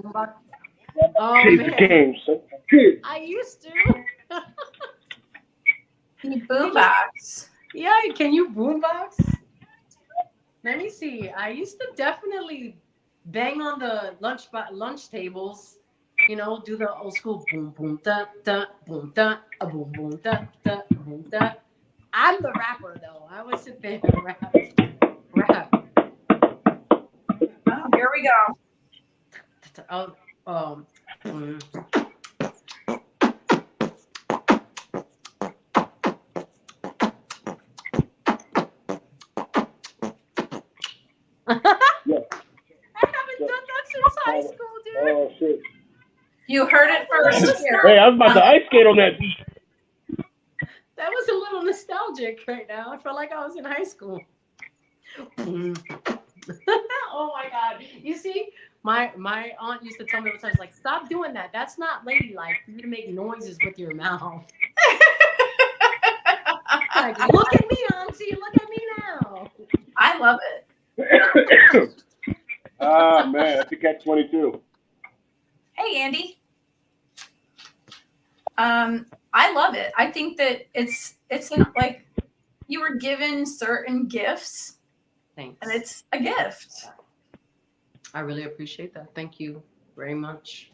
Oh, Change man. the game. So. I used to. Can you boombox? Yeah, can you boombox? Let me see. I used to definitely bang on the lunch tables. Do the old school boom boom da da boom da a boom boom da da boom da. I'm the rapper though. I would sit there and rap. Oh, here we go. I haven't done that since high school, dude. Oh shit! You heard it first here. Hey, I was about to ice skate on that. That was a little nostalgic right now. I felt like I was in high school. Oh my God. You see, my aunt used to tell me all the time, like, stop doing that. That's not ladylike for you to make noises with your mouth. Like, look at me, auntie. Look at me now. I love it. Ah, man, that's a catch-22. Hey, Andy. I love it. I think that it's like you were given certain gifts. Thanks. And it's a gift. I really appreciate that. Thank you very much.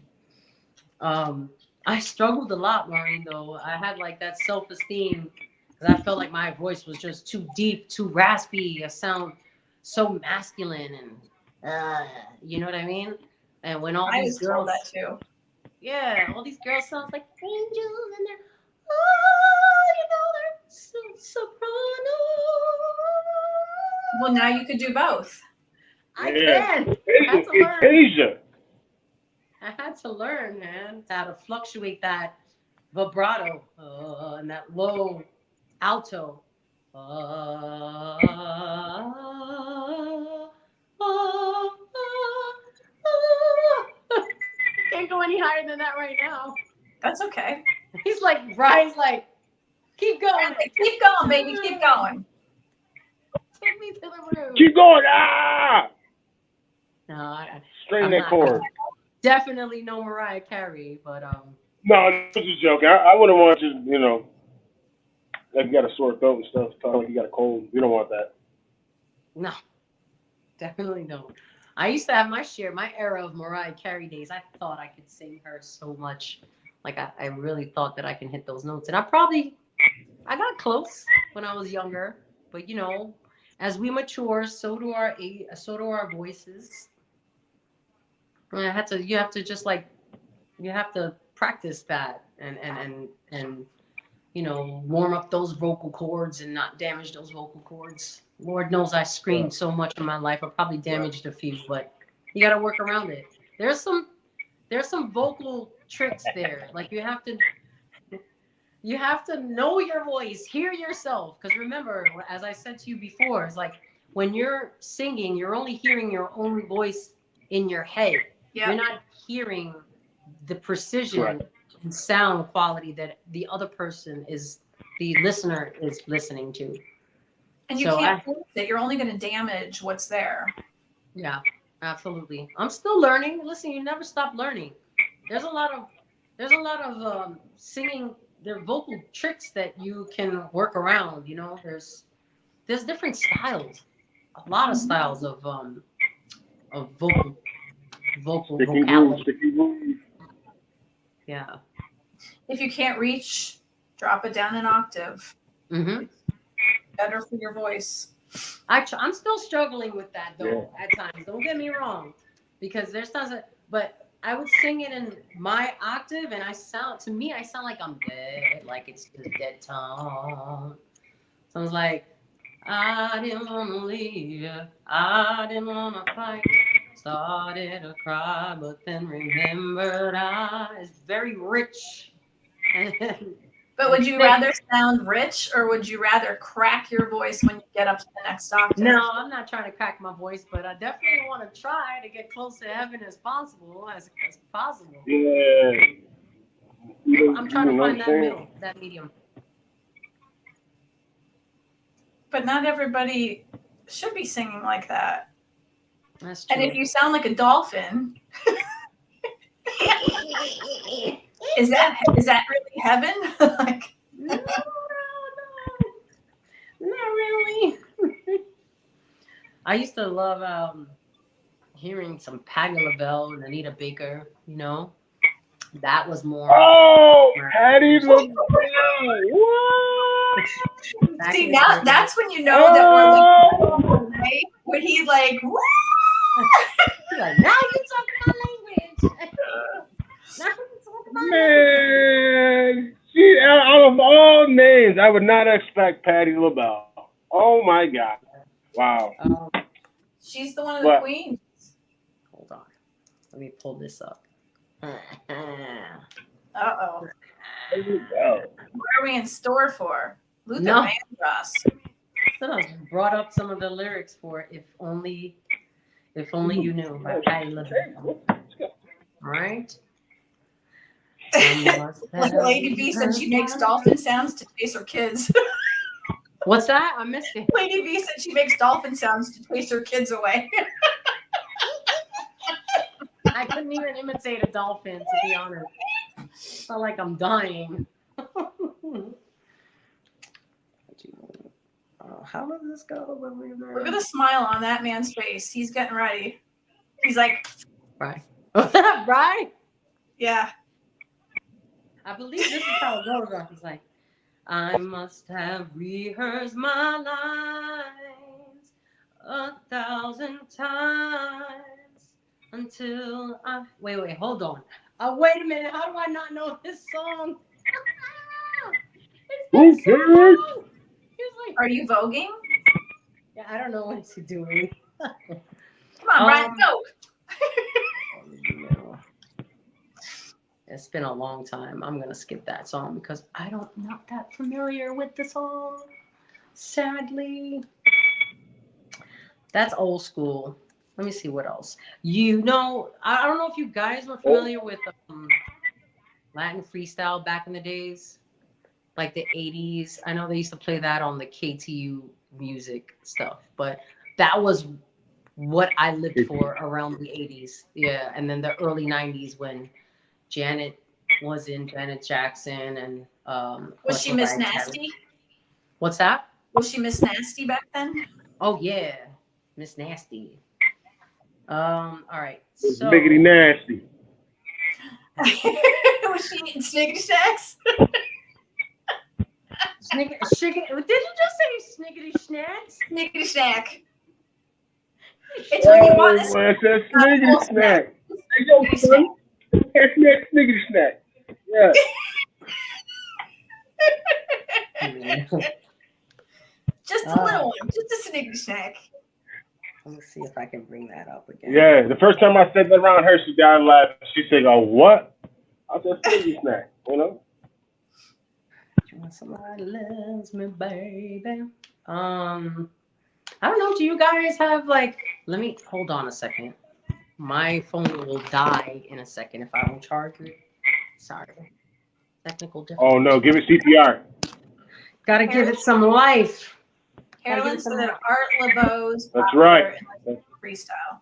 I struggled a lot, Maureen, though. I had like that self-esteem because I felt like my voice was just too deep, too raspy. I sound so masculine, and you know what I mean? And when all these girls, that too. Yeah, all these girls sound like angels, and they're they're soprano. Well, now you could do both. I can. I had to learn, man, how to fluctuate that vibrato and that low alto. Can't go any higher than that right now. That's okay. He's like, Brian's like, keep going. Keep going, baby. Keep going. Take me to the room. Keep going. Ah! No, String that chord. definitely no Mariah Carey, but No, this is a joke. I wouldn't want you, like you got a sore throat and stuff, talking like you got a cold. You don't want that. no, definitely no. I used to have my era of Mariah Carey days. I thought I could sing her so much. Like I really thought that I can hit those notes. And I got close when I was younger. But as we mature, so do our voices. And you have to practice that and warm up those vocal cords and not damage those vocal cords. Lord knows I screamed so much in my life. I probably damaged a few, but you got to work around it. There's some vocal tricks there. Like you have to know your voice, hear yourself. Because remember, as I said to you before, it's like when you're singing, you're only hearing your own voice in your head. Yep. You're not hearing the precision and sound quality that the listener is listening to. And you can't force it. You're only going to damage what's there. Yeah, absolutely. I'm still learning. Listen, you never stop learning. There's a lot of singing. There are vocal tricks that you can work around. There's different styles. A lot of styles of vocality. Yeah. If you can't reach, drop it down an octave. Mm-hmm. Better for your voice. I'm still struggling with that though at times. Don't get me wrong, because there's times but I would sing it in my octave, and I sound like I'm dead, like it's just dead tone. So I was like, I didn't want to leave, I didn't want to fight, started to cry, but then remembered it's very rich. But would you rather sound rich, or would you rather crack your voice when you get up to the next octave? No, I'm not trying to crack my voice, but I definitely want to try to get close to heaven as possible. Yeah. I'm trying to find that medium. But not everybody should be singing like that. That's true. And if you sound like a dolphin, is that really heaven? No, not really. I used to love hearing some Patti LaBelle and Anita Baker. That was more. Oh, Patti LaBelle! What? See, that's when you know that we're like, when he's like, woo! He's like, now you talk my language. Man, out of all names, I would not expect Patti LaBelle. Oh my God! Wow. She's the one of the queens. Hold on, let me pull this up. Uh-oh. What are we in store for? Luther Vandross. So I brought up some of the lyrics for "If Only You Knew" by Patti LaBelle. All right. Lady V said she makes dolphin sounds to chase her kids. What's that? I missed it. Lady V said she makes dolphin sounds to chase her kids away. I couldn't even imitate a dolphin, to be honest. It's not like I'm dying. How does this go? Look at the smile on that man's face. He's getting ready. He's like, right. Right? Yeah. I believe this is how it goes. He's like, I must have rehearsed my lines 1,000 times until I... Wait, hold on. Wait a minute. How do I not know this song? Who cares? Like, are you voguing? Yeah, I don't know what you're doing. Come on, Bryant, go. It's been a long time. I'm going to skip that song because I'm not that familiar with the song. Sadly. That's old school. Let me see what else. I don't know if you guys were familiar with Latin freestyle back in the days, like the 80s. I know they used to play that on the KTU music stuff, but that was what I lived for around the 80s. Yeah, and then the early 90s when Janet was in Janet Jackson and was she Miss Nasty? What's that? Was she Miss Nasty back then? Oh yeah, Miss Nasty. All right. So Biggity nasty. Was she eating Snickety Snacks? Did you just say snickety snacks? Snickety Snack. It's when you want this. Well, it says sniggity snack. Hey, yo, Snickety son. Snack, sniggity snack. Yeah. Just a little one. Just a Snickety Snack. Let me see if I can bring that up again. Yeah, the first time I said that around her, she died laughing. She said, "Oh, what?" I said, "Sniggity snack," you know? Somebody loves me, baby. I don't know. Do you guys have like? Let me hold on a second. My phone will die in a second if I don't charge it. Sorry. Technical difficulty. Oh no, give it CPR. Gotta give it some life. Carolyn said that Art LeBeau's That's right. Freestyle.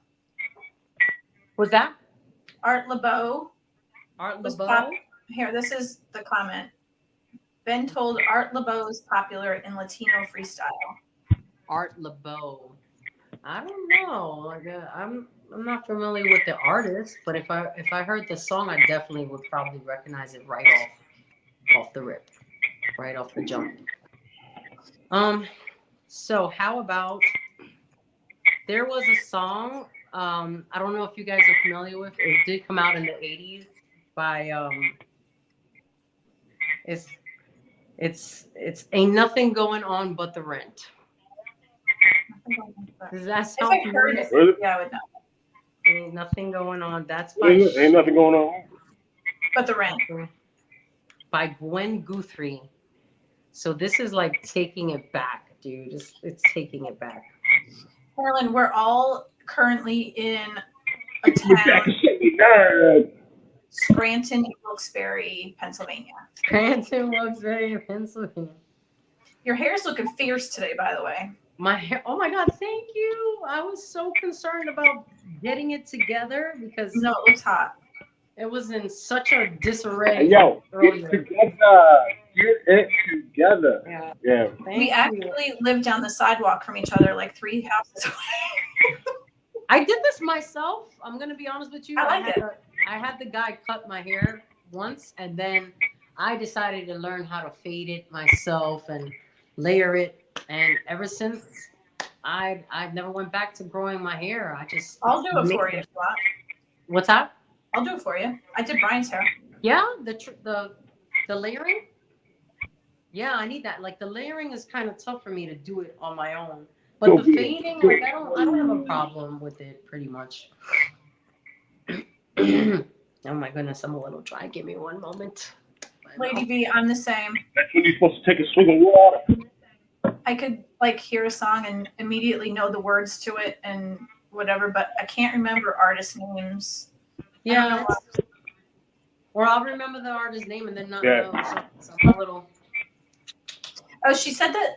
What's that? Art LeBeau. Art LeBeau? Here, this is the comment. Ben told Art LeBeau is popular in Latino freestyle. Art LeBeau. I don't know. Like, I'm not familiar with the artist, but if I heard the song, I definitely would probably recognize it right off the rip, right off the jump. So how about there was a song, I don't know if you guys are familiar with, it did come out in the 80s by it's Ain't Nothing Going On But the Rent. Does that sound familiar? Yeah, I would know. Ain't nothing going on. That's by Ain't nothing going on. But the Rent. By Gwen Guthrie. So this is like taking it back, dude. It's taking it back. Carolyn, we're all currently in a town, Scranton, Wilkes-Barre, Pennsylvania. Scranton, Wilkes-Barre, Pennsylvania. Your hair's looking fierce today, by the way. My hair, oh my God, thank you. I was so concerned about getting it together because no, it looks hot. It was in such a disarray. Yo, get it together. Get it together. Yeah. We actually live down the sidewalk from each other, like 3 houses away. I did this myself. I'm gonna be honest with you. I had the guy cut my hair once, and then I decided to learn how to fade it myself and layer it. And ever since, I never went back to growing my hair. I'll do it for you if you want. What's that? I'll do it for you. I did Brian's hair. Yeah, the layering. Yeah, I need that. Like the layering is kind of tough for me to do it on my own. But the fading, like I don't have a problem with it pretty much. Oh my goodness, I'm a little dry. Give me one moment. Lady V, I'm the same. That's when you're supposed to take a swig of water. I could like hear a song and immediately know the words to it and whatever, but I can't remember artist names. Yeah. Or I'll remember the artist's name and then not know. So I'm a little. Oh, she said that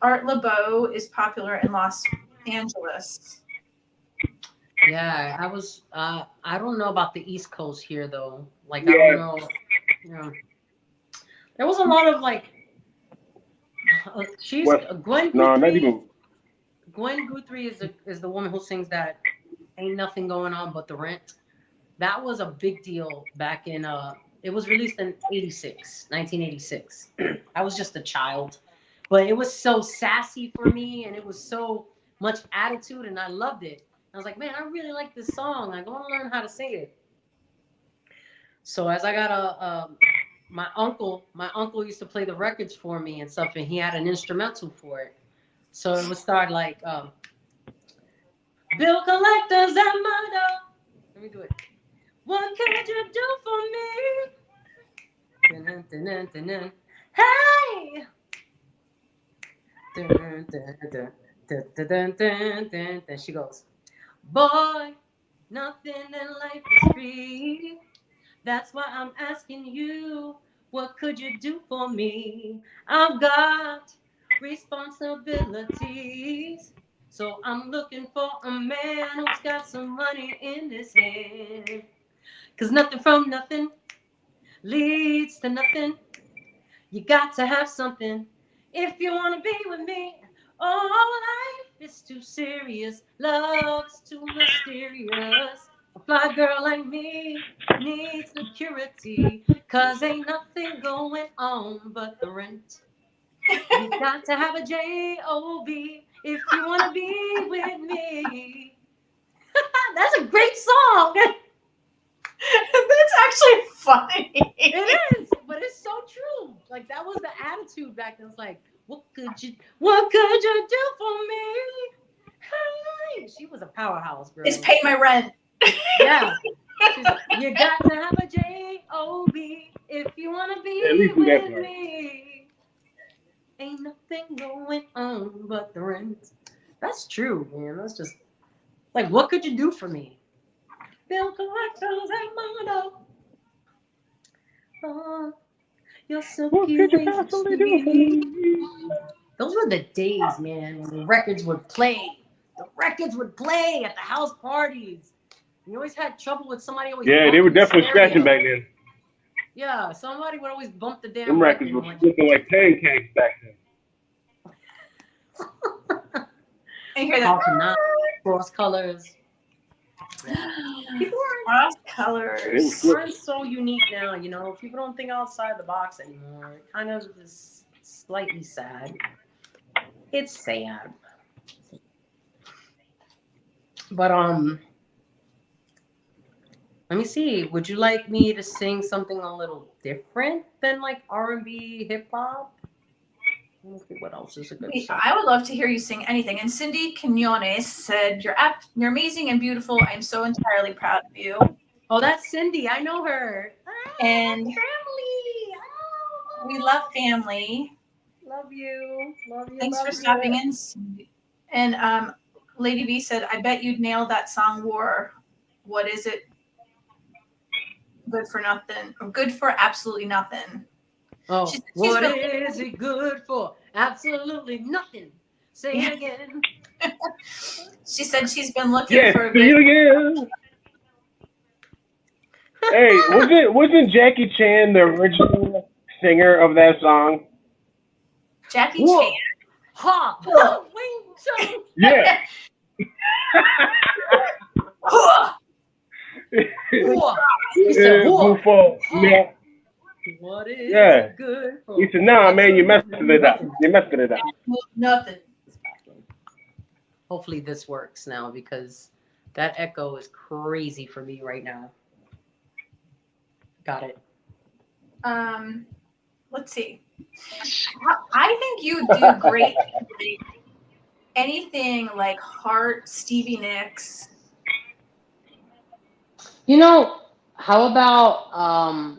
Art LeBeau is popular in Los Angeles. Yeah, I was. I don't know about the East Coast here though. Like I don't know. Yeah. There was a lot of like. She's Gwen. No, not even. Gwen Guthrie is the woman who sings that "Ain't Nothing Going On But the Rent." That was a big deal back in. It was released in 1986. I was just a child, but it was so sassy for me, and it was so much attitude, and I loved it. I was like, man, I really like this song. I want to learn how to sing it. So as I got my uncle used to play the records for me and stuff, and he had an instrumental for it. So it would start like, bill collectors and murder. Let me do it. What could you do for me? Dun, dun, dun, dun, dun. Hey! Dun, dun, dun, dun, dun, dun, dun, dun. Then she goes, boy, nothing in life is free. That's why I'm asking you, what could you do for me? I've got responsibilities. So I'm looking for a man who's got some money in his hand. Cause nothing from nothing leads to nothing. You got to have something if you want to be with me. Oh, life is too serious. Love's too mysterious. A fly girl like me needs security. Cause ain't nothing going on but the rent. You got to have a J-O-B if you want to be with me. That's a great song. That's actually funny. It is, but it's so true. Like that was the attitude back then. It's like, what could you do for me? Hey, she was a powerhouse, girl. It's pay my rent. Yeah. She's like, you got to have a J-O-B if you want to be At least do that with part. me. Ain't nothing going on but the rent. That's true, man. That's just like, what could you do for me? Bill collectors and mono. Oh, you're silky wings and sweet. Those were the days, man, when the records would play. The records would play at the house parties. You always had trouble with somebody always. Yeah, they were definitely stereo. scratching back then. Yeah, somebody would always bump the damn Them records were flipping like pancakes back then. And you hear that? Cross colors. People Cross colors. aren't so unique now, you know. People don't think outside the box anymore. It kind of is slightly sad. It's sad. But let me see. Would you like me to sing something a little different than like R&B, hip hop? Let me see what else is a good song. I would love to hear you sing anything. And Cindy Quinones said, you're amazing and beautiful. I'm so entirely proud of you. Oh, that's Cindy. I know her. And family. Oh, we love family. Love you. Love you. Thanks love for you. stopping in, Cindy. And Lady V said, I bet you'd nail that song War. What is it? Good for nothing. Or good for absolutely nothing. Oh, what is it good for? Absolutely nothing. Say it again. She said she's been looking for a good. Yeah. Hey, wasn't Jackie Chan the original singer of that song? Jackie Chan. Ha! Oh, wait, yeah. He said, yeah. What is it good for? He said, nah, man, you messed it up. You messed it up. Nothing. Hopefully this works now because that echo is crazy for me right now. Got it. Let's see. I think you do great. Anything like Heart, Stevie Nicks. You know, how about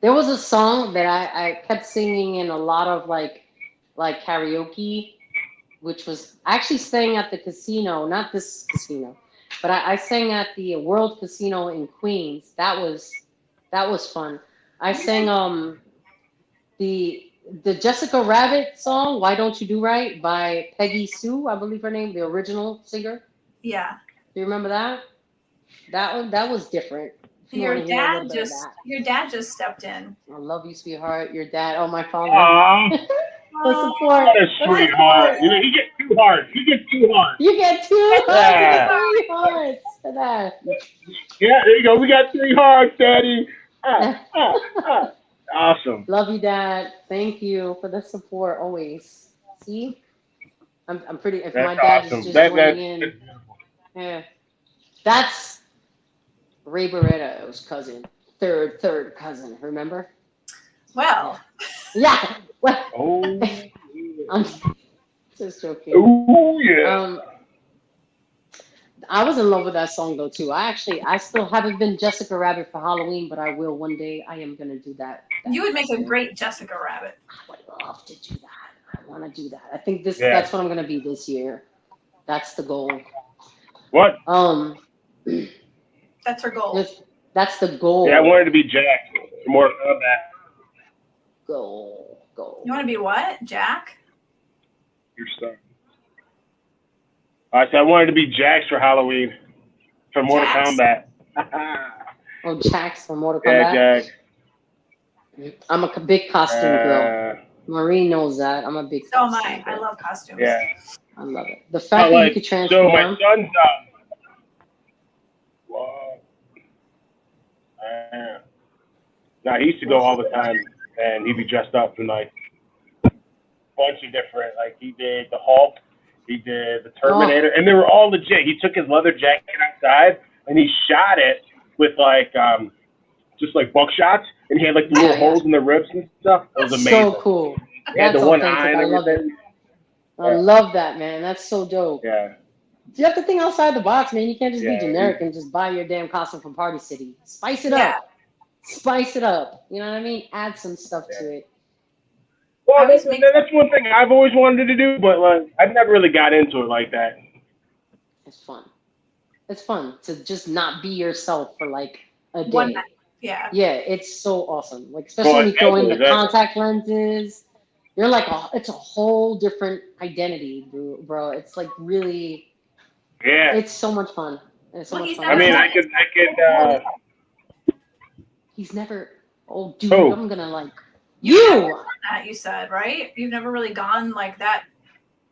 there was a song that I kept singing in a lot of like karaoke, which was I actually sang at the casino, not this casino, but I sang at the World Casino in Queens. That was fun. I sang the Jessica Rabbit song, Why Don't You Do Right, by Peggy Sue, I believe her name, the original singer. Yeah. Do you remember that? That was different. Your dad just stepped in. I love you, sweetheart. Your dad. Oh, my father. For support. What a sweetheart. You know, he gets too hard. You get too hard. You get too hard for that. Yeah, there you go. We got 3 hearts, Daddy. Awesome. Love you, Dad. Thank you for the support always. See, I'm pretty. If That's my dad awesome. is just joining in, yeah, that's Ray Barreta, his cousin, third cousin. Remember? Well. Yeah. Well. Oh. I'm just joking. Oh yeah. I was in love with that song though too. I still haven't been Jessica Rabbit for Halloween, but I will one day. I am gonna do that. You would make a great Jessica Rabbit. I would love to do that. I want to do that. I think that's what I'm gonna be this year. That's the goal. What? That's her goal. That's the goal. Yeah, I wanted to be Jack. More of that. Goal. You want to be what, Jack? You're stuck. I said I wanted to be Jax for Halloween for Mortal Jax. Kombat. Oh, Jax from Mortal Kombat. Yeah, Jax. I'm a big costume girl. Maureen knows that. I'm a big So am costume I. I girl. love costumes. Yeah. I love it. The fact that you could transform. So my son's whoa. Now he used to go all the time, and he'd be dressed up in like bunch of different. Like he did the Hulk, he did the Terminator, and they were all legit. He took his leather jacket outside and he shot it with like just like buckshots, and he had like the little holes in the ribs and stuff. It was amazing. So cool. He had That's the one authentic. eye and I love it. everything. I love that, man. That's so dope. Yeah. You have to think outside the box, man. You can't just be Yeah. generic and just buy your damn costume from Party City. Spice it up. Spice it up. You know what I mean? Add some stuff to it. Well, that's one thing I've always wanted to do, but like I've never really got into it like that. It's fun. It's fun to just not be yourself for like a day. One night. Yeah. Yeah, it's so awesome. Like especially when you throw in the contact lenses. You're like it's a whole different identity, bro. It's like really. Yeah. It's so much fun. It's so much fun. I mean, I could. He's never. Oh, dude, Oh. I'm gonna like. That you said, right? You've never really gone like that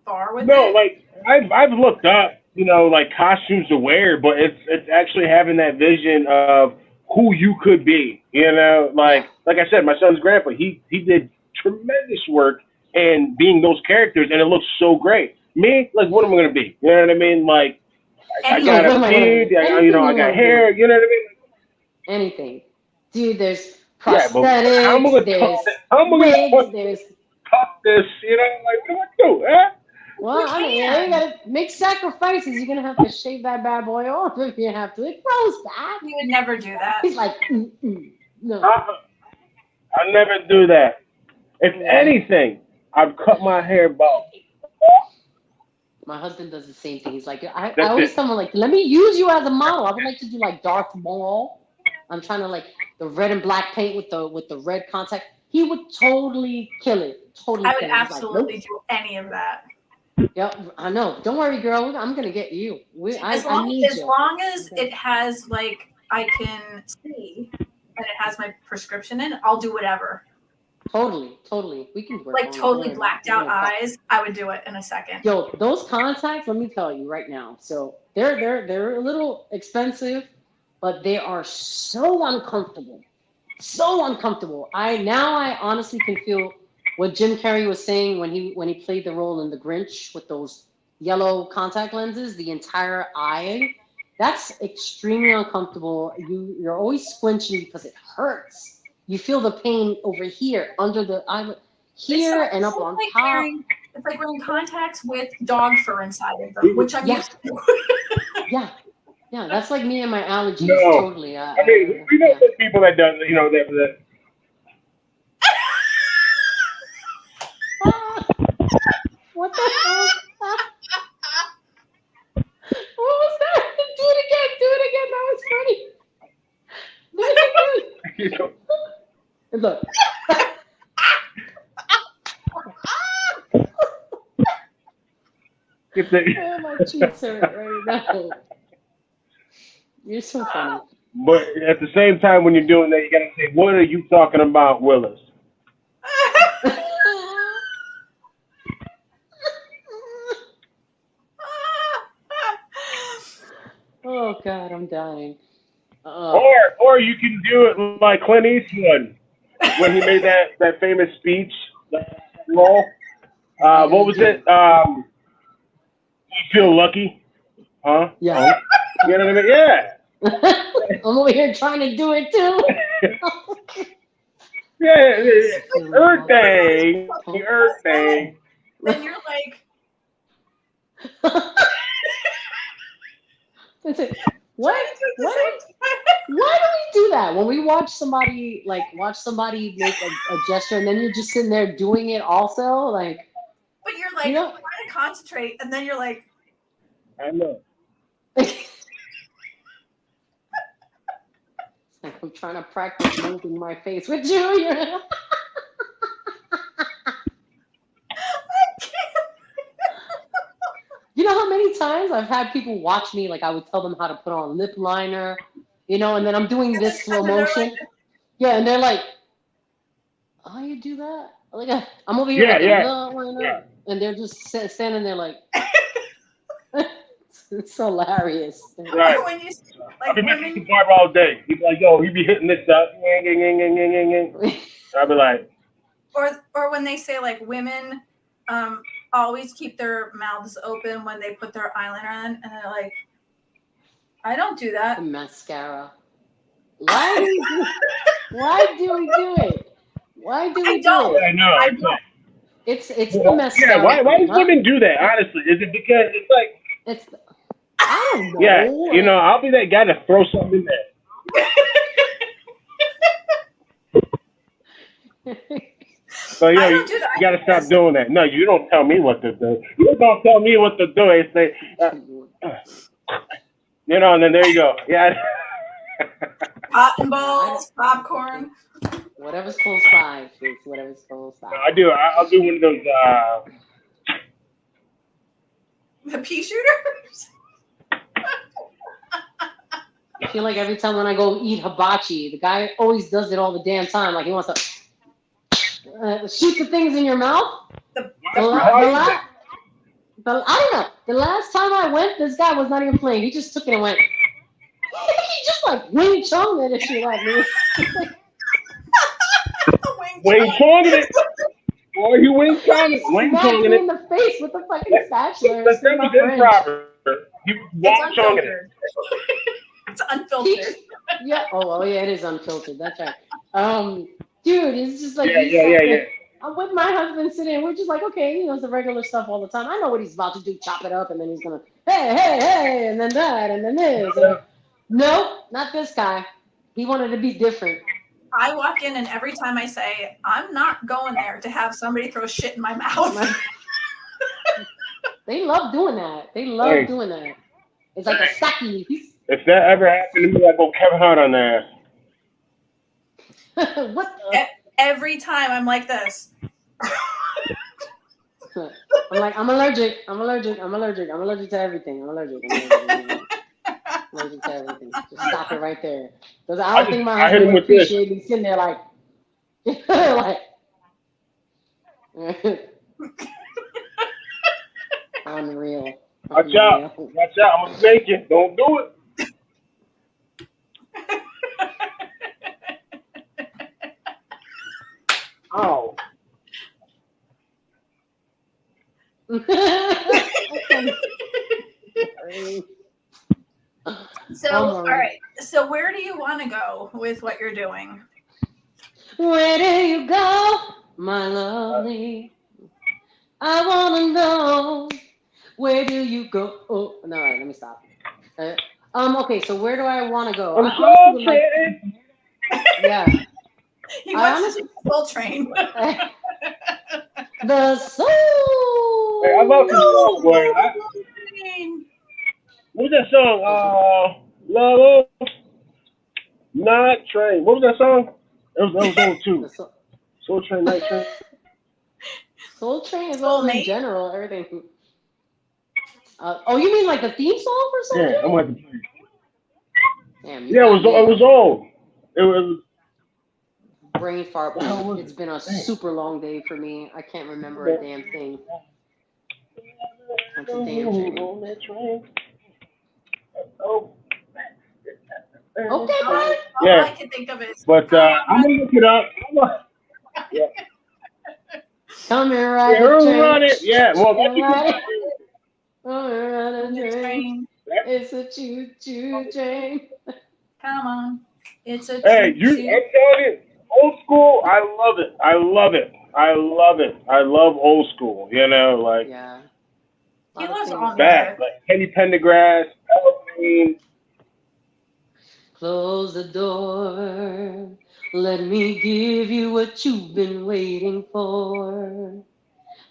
far with it? No, like I've looked up, you know, like costumes to wear, but it's actually having that vision of who you could be. You know, like I said, my son's grandpa, he did tremendous work in being those characters, and it looks so great. Me, like, what am I gonna be? You know what I mean? Like, I got a beard, I got hair. You know what I mean? Anything, dude. There's prosthetics. How am I gonna there's cut this? You know, like, what do I do? Huh? Well, I mean, you gotta make sacrifices. You're gonna have to shave that bad boy off if you have to. It grows back. You would never do that. He's like, no. I'll never do that. If anything, I've cut my hair bald. My husband does the same thing. He's like, I always tell him, like, let me use you as a model. I would like to do like Darth Maul. I'm trying to like the red and black paint with the red contact. He would totally kill it. Totally. I would absolutely do any of that. Yep, I know. Don't worry, girl. I'm gonna get you. As long as it has like I can see and it has my prescription in, I'll do whatever. Totally. We can work like totally blacked out eyes. I would do it in a second. Yo, those contacts. Let me tell you right now. So they're a little expensive, but they are so uncomfortable. So uncomfortable. I honestly can feel what Jim Carrey was saying when he played the role in The Grinch with those yellow contact lenses, the entire eye. That's extremely uncomfortable. You're always squinching because it hurts. You feel the pain over here, under the eyelid, here and up on top. It's like wearing contacts with dog fur inside of them, which I'm used to. Yeah, that's like me and my allergies. No. Totally. I mean, we know some people that does, you know, that. What the hell? What was that? Do it again. That was funny. Do it again. Look. Oh, my cheeks hurt right now. You're so funny. But at the same time, when you're doing that, you gotta say, "What are you talking about, Willis?" Oh God, I'm dying. Or you can do it like Clint Eastwood when he made that famous speech. Role. What was it? You feel lucky, huh? Yeah. You know what I mean? Yeah. I'm over here trying to do it too. Yeah. Earth Day. Then you're like. What? Why do we do that? When we watch somebody make a gesture and then you're just sitting there doing it also, like. But you're like trying to concentrate, and then you're like. I know. Like I'm trying to practice moving my face with you. You know how many times times I've had people watch me, like I would tell them how to put on lip liner, you know, and then I'm doing this slow motion. Yeah, and they're like, "Oh, you do that?" Like I'm over here like, "No, why not?" And they're just standing there like, it's hilarious. Right. When you I've been messing with the barber all day. He'd be like, "Yo, he be hitting this up." I'd be like, or when they say like women always keep their mouths open when they put their eyeliner on, and they're like, I don't do that. The mascara. Why do we do it? Why do we do it? I know. I don't. It's the mascara. Yeah, why do women do that? Honestly, is it because it's like? I don't know. Yeah, you know, I'll be that guy to throw something in there. So you gotta stop doing that. No, you don't tell me what to do. You don't tell me what to do. They say, you know, and then there you go. Yeah. Cotton balls, popcorn. Whatever's close by, please. Whatever's close by. I'll do one of those. The pea shooters. I feel like every time when I go eat hibachi, the guy always does it all the damn time. Like he wants to shoot the things in your mouth. I don't know. The last time I went, this guy was not even playing. He just took it and went. He just like Wing Chun it and shit at me. Wing Chun it. Boy, you Wing Chun it. Wing Chun it in the face with the fucking spatula. That's improper. You Wing Chun it. It's unfiltered. Yeah. Oh, yeah, it is unfiltered. That's right. Dude, it's just like yeah. I'm with my husband sitting, and we're just like, okay, you know, it's the regular stuff all the time. I know what he's about to do, chop it up, and then he's gonna, hey, and then that, and then this. Nope, not this guy. He wanted to be different. I walk in, and every time I say, I'm not going there to have somebody throw shit in my mouth. They love doing that. Doing that. It's like a sake. If that ever happened to me, I'd go Kevin Hart on their ass. What the? Every time I'm like this. I'm like, I'm allergic to everything. I'm allergic to everything. Just stop it right there. Because I don't think my husband would appreciate me sitting there like, unreal. Watch out. I'm going to make it. Don't do it. Oh. So, all right. So, where do you want to go with what you're doing? Where do you go, my lovely? I want to know. Where do you go? Oh, no, all right, let me stop. Okay, so where do I want to go? Yeah. He wants to Soul Train. The Soul. Hey, I love the Soul boy. What was that song? Love, Not Train. What was that song? It was old too. Soul Train, Night Train. Soul Train is all in general, everything. Oh, you mean like the theme song for Soul Train? Yeah, I'm going to play it. Damn, yeah, it was old. It was. Brain fart. It's been a super long day for me. I can't remember a damn thing. That's a damn shame. Okay, Brian. All I can think of is. But I'm gonna look it up. Come here, ride it. Yeah, well, train. It's a choo-choo train. Come on. It's a Hey, I'm telling you, old school, I love it. I love old school, you know, like. Yeah. He loves all that. Like Kenny Pendergrass, Halloween. Close the door. Let me give you what you've been waiting for.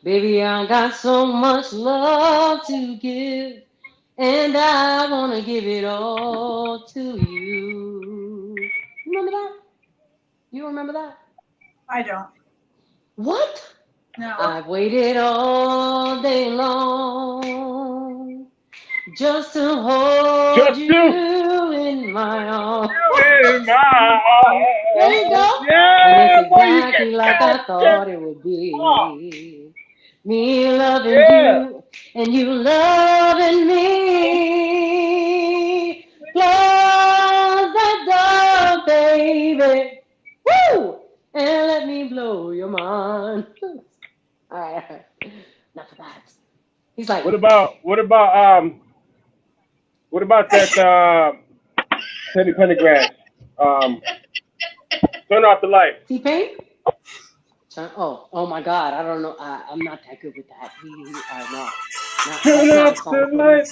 Baby, I got so much love to give, and I want to give it all to you. Remember that? You remember that? I don't. What? No. I've waited all day long. just to hold you in my arms. There you go. Yeah, and it's exactly like I thought it would be. Me loving you and you loving me. Close that door, baby. Woo! And let me blow your mind. All right. Enough of that. He's like, what about that Teddy Pendergrass? Turn off the light. T-Pain? Oh my God! I don't know. I'm not that good with that. No, Turn that's not off a song the for me. light.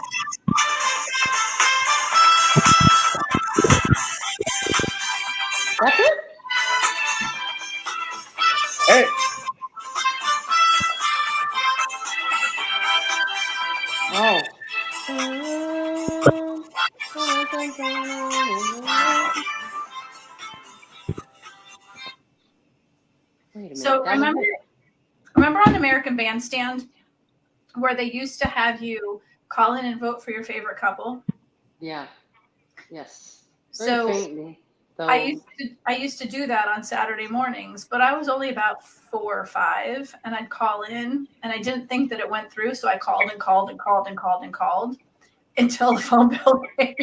That's it? Hey. Oh. Wait a minute. So remember on American Bandstand where they used to have you call in and vote for your favorite couple? Yeah. Yes. Very So faintly, though. I used to do that on Saturday mornings, but I was only about 4 or 5, and I'd call in, and I didn't think that it went through, so I called and called and called and called and called until the phone bill came.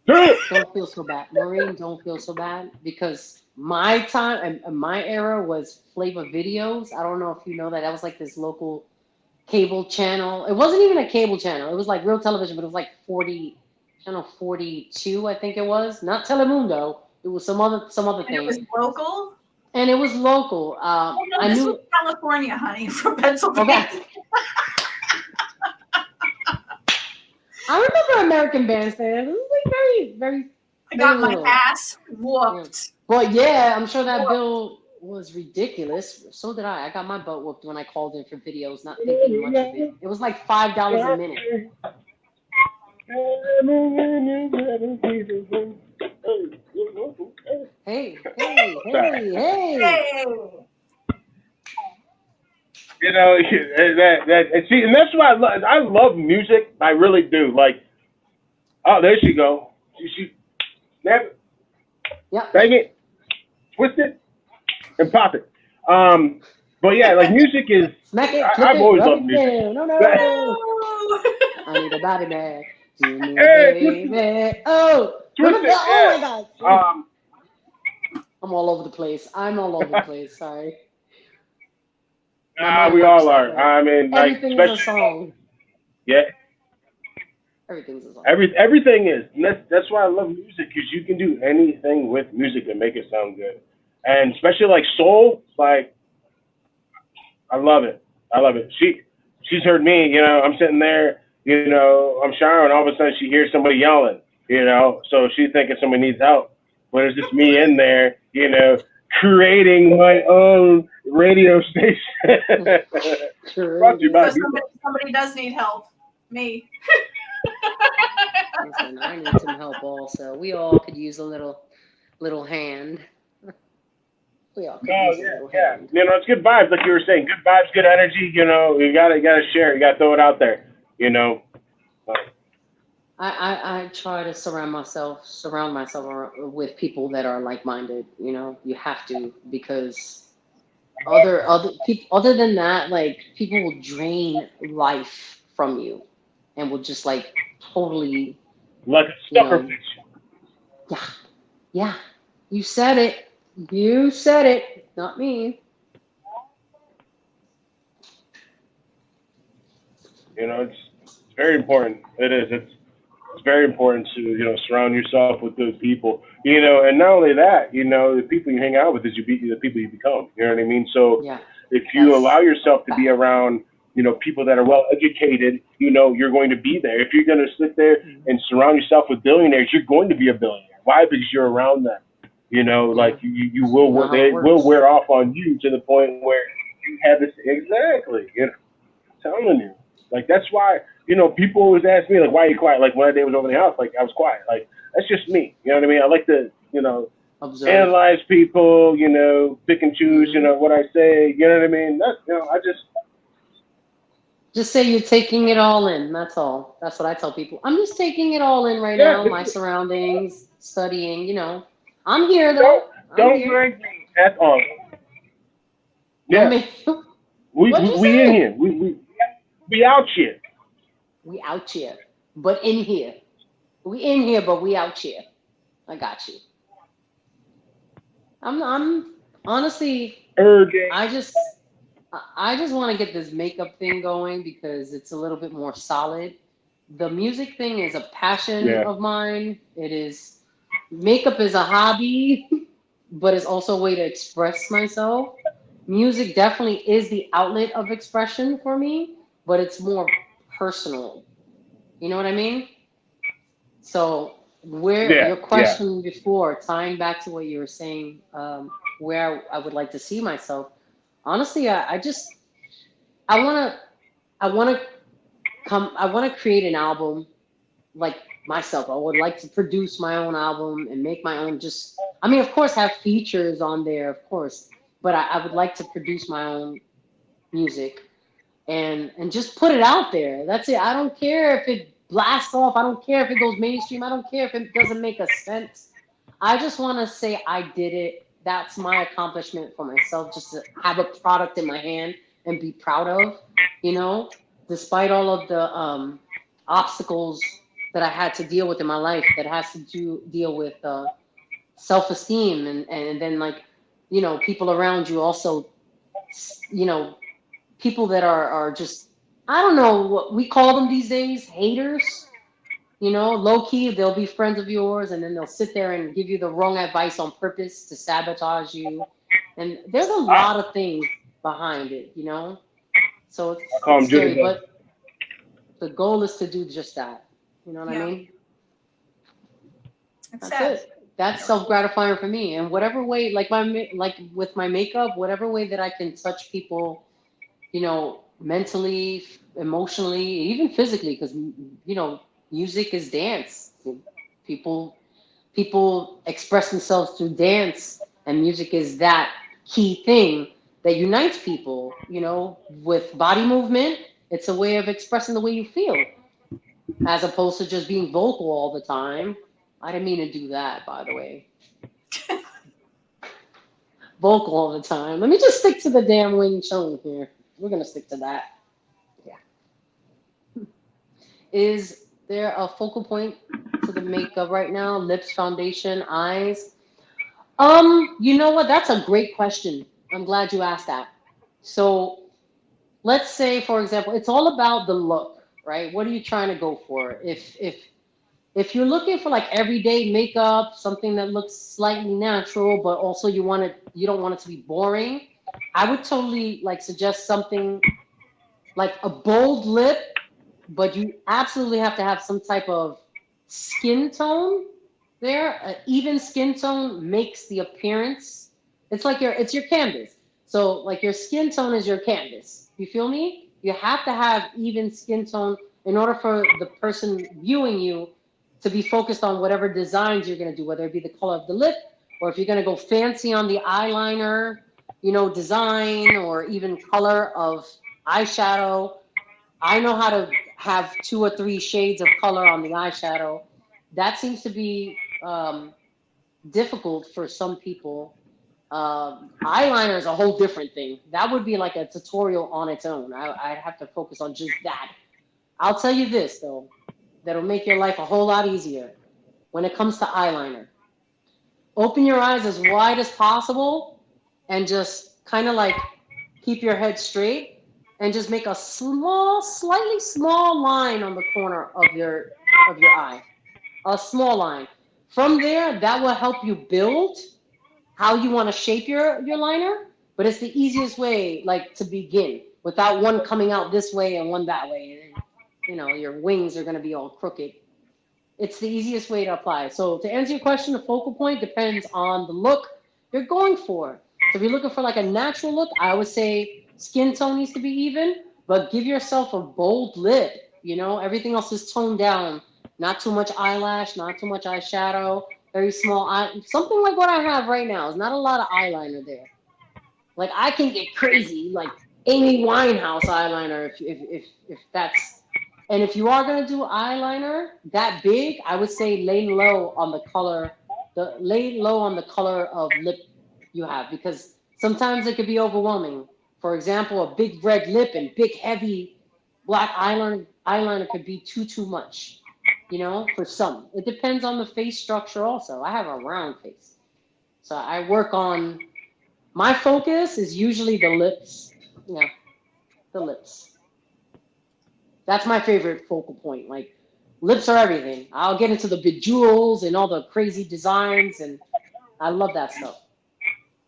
Don't feel so bad, Maureen. Don't feel so bad because my time and my era was flavor videos. I don't know if you know that. That was like this local cable channel. It wasn't even a cable channel. It was like real television, but it was like channel 42, I think it was. Not Telemundo. It was some other thing. It was local. And it was local. Oh, no, this was California, honey, from Pennsylvania. Okay. I remember American Bandstand. It was like very, very. I got my ass whooped. But yeah, I'm sure that bill was ridiculous. So did I. I got my butt whooped when I called in for videos, not thinking much of it. It was like $5 a minute. Hey. You know, and that's why I love music. I really do. Like, oh, there she go. She snap it, bang it, twist it, and pop it. But yeah, like music is. Smack it, I've always loved music. No. I need a body bag. Hey, baby. Oh, twist it. Oh my God. I'm all over the place. Sorry. We all are. I mean, like, everything's a song. Yeah. Everything's a song. Everything is. And that's why I love music, because you can do anything with music and make it sound good. And especially like soul, like, I love it. She's heard me, you know, I'm sitting there, you know, I'm showering, all of a sudden she hears somebody yelling, you know, so she's thinking somebody needs help. But it's just me in there, you know, creating my own radio station. So somebody does need help. Me. Listen, I need some help also. We all could use a little hand. We all could use a little hand. You know, it's good vibes, like you were saying. Good vibes, good energy. You know, you gotta share it. You gotta throw it out there. You know. I try to surround myself with people that are like-minded. You know, you have to, because other people, other than that, like, people will drain life from you, and will just like totally like a sucker fish. Yeah. You said it, not me. You know, it's very important. It is. It's very important to, you know, surround yourself with good people. You know, and not only that, you know, the people you hang out with is the people you become. You know what I mean? So if you allow yourself to be around, you know, people that are well educated, you know, you're going to be there. If you're going to sit there and surround yourself with billionaires, you're going to be a billionaire. Why? Because you're around them. You know, like you will, they will wear off on you to the point where you have this. Exactly. You know, I'm telling you. Like, that's why, you know, people always ask me, like, why are you quiet? Like, when I was over the house, like, I was quiet. Like, that's just me. You know what I mean? I like to, you know, analyze people, you know, pick and choose, you know, what I say. You know what I mean? That's, you know, Just say you're taking it all in. That's all. That's what I tell people. I'm just taking it all in right Yeah, now. My surroundings, studying. I'm here don't though. I'm don't here. drink at all. Don't Yeah, make. we What'd we, you we in say? here. We out here. We out here, but in here. We in here, but we out here. I got you. I'm honestly, Erg. I just I just want to get this makeup thing going because it's a little bit more solid. The music thing is a passion Yeah. of mine. It is makeup is a hobby, but it's also a way to express myself. Music definitely is the outlet of expression for me, but it's more personal. You know what I mean? So, where Yeah. your Yeah. question before, tying back to what you were saying, where I would like to see myself. Honestly, I just I wanna I wanna I wanna create an album like myself. I would like to produce my own album and make my own. Just I mean, of course, have features on there, of course, but I would like to produce my own music and just put it out there. That's it. I don't care if it blasts off. I don't care if it goes mainstream. I don't care if it doesn't make a sense. I just want to say I did it. That's my accomplishment for myself, just to have a product in my hand and be proud of, you know, despite all of the obstacles that I had to deal with in my life that has to deal with self-esteem and then like, people around you also, you know, people that are just I don't know what we call them these days, haters. Low key, they'll be friends of yours, and then they'll sit there and give you the wrong advice on purpose to sabotage you. And there's a I, lot of things behind it. So I call it's him scary, Jitterbug. but the goal is to do just that. You know what I Yeah, mean? it's That's sad. it. That's self gratifying for me. And whatever way, like like with my makeup, whatever way that I can touch people mentally, emotionally, even physically, because music is dance. People people express themselves through dance, and music is that key thing that unites people. With body movement, it's a way of expressing the way you feel, as opposed to just being vocal all the time. I didn't mean to do that, by the way. Vocal all the time. Let me just stick to the damn Wing Chun here. We're gonna stick to that. Yeah. Is there a focal point to the makeup right now? Lips, foundation, eyes? You know what? That's a great question. I'm glad you asked that. So let's say, for example, it's all about the look, right? What are you trying to go for? If you're looking for like everyday makeup, something that looks slightly natural, but also you don't want it to be boring, I would totally like suggest something like a bold lip, but you absolutely have to have some type of skin tone there. An even skin tone makes the appearance. It's your canvas. So like your skin tone is your canvas. You feel me? You have to have even skin tone in order for the person viewing you to be focused on whatever designs you're gonna do, whether it be the color of the lip or if you're gonna go fancy on the eyeliner, design or even color of eyeshadow. I know how to have 2 or 3 shades of color on the eyeshadow. That seems to be difficult for some people. Eyeliner is a whole different thing. That would be like a tutorial on its own. I'd have to focus on just that. I'll tell you this, though, that'll make your life a whole lot easier when it comes to eyeliner. Open your eyes as wide as possible and just kind of like keep your head straight and just make a slightly small line on the corner of your eye. A small line. From there, that will help you build how you want to shape your liner, but it's the easiest way like to begin without one coming out this way and one that way. And your wings are going to be all crooked. It's the easiest way to apply. So to answer your question, the focal point depends on the look you're going for. So if you're looking for like a natural look, I would say skin tone needs to be even, but give yourself a bold lip. Everything else is toned down. Not too much eyelash, not too much eyeshadow, very small eye. Something like what I have right now. There's not a lot of eyeliner there. Like I can get crazy, like Amy Winehouse eyeliner, if that's, and if you are gonna do eyeliner that big, I would say lay low on the color, lay low on the color of lip you have, because sometimes it could be overwhelming. For example, a big red lip and big heavy black eyeliner could be too much, you know, for some. It depends on the face structure also. I have a round face. So I work on, my focus is usually the lips. Yeah, the lips. That's my favorite focal point. Like, lips are everything. I'll get into the bejewels and all the crazy designs, and I love that stuff.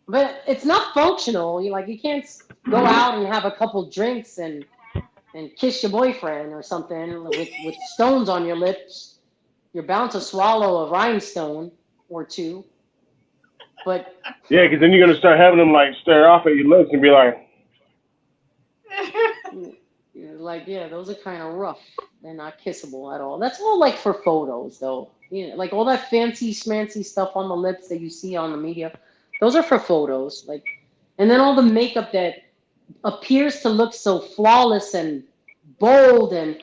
But it's not functional. You can't go out and have a couple drinks and kiss your boyfriend or something with stones on your lips. You're bound to swallow a rhinestone or two. But Yeah, because then you're gonna start having them like stare off at your lips and be like, like, yeah, those are kind of rough. They're not kissable at all. That's all like for photos, though. You know, like all that fancy schmancy stuff on the lips that you see on the media, those are for photos. Like, and then all the makeup that appears to look so flawless and bold, and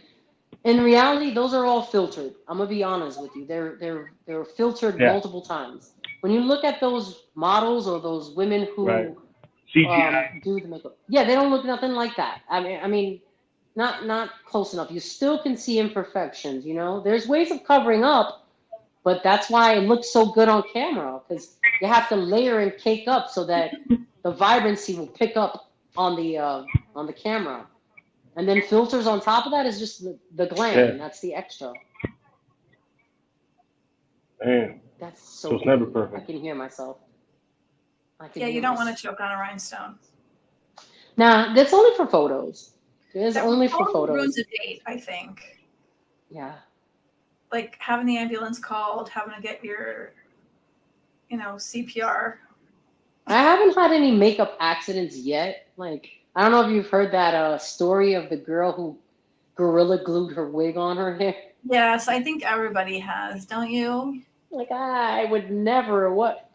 in reality, those are all filtered. I'm gonna be honest with you. They're filtered yeah, multiple times. When you look at those models or those women right, who CGI. do the makeup, yeah, they don't look nothing like that. I mean, not close enough. You still can see imperfections. You know, there's ways of covering up, but that's why it looks so good on camera, because you have to layer and cake up so that the vibrancy will pick up on the camera. And then filters on top of that is just the Yeah, glam. That's the extra. man. That's So so it's never good. I perfect. can hear myself. I can Yeah, you hear don't want myself. to choke on a rhinestone. Nah, that's only for photos. It is That only for totally ruins a photos. date, I think. Yeah. Like having the ambulance called, having to get your, CPR. I haven't had any makeup accidents yet. Like, I don't know if you've heard that story of the girl who gorilla glued her wig on her hair. Yes, I think everybody has, don't you? Like, I would never. What?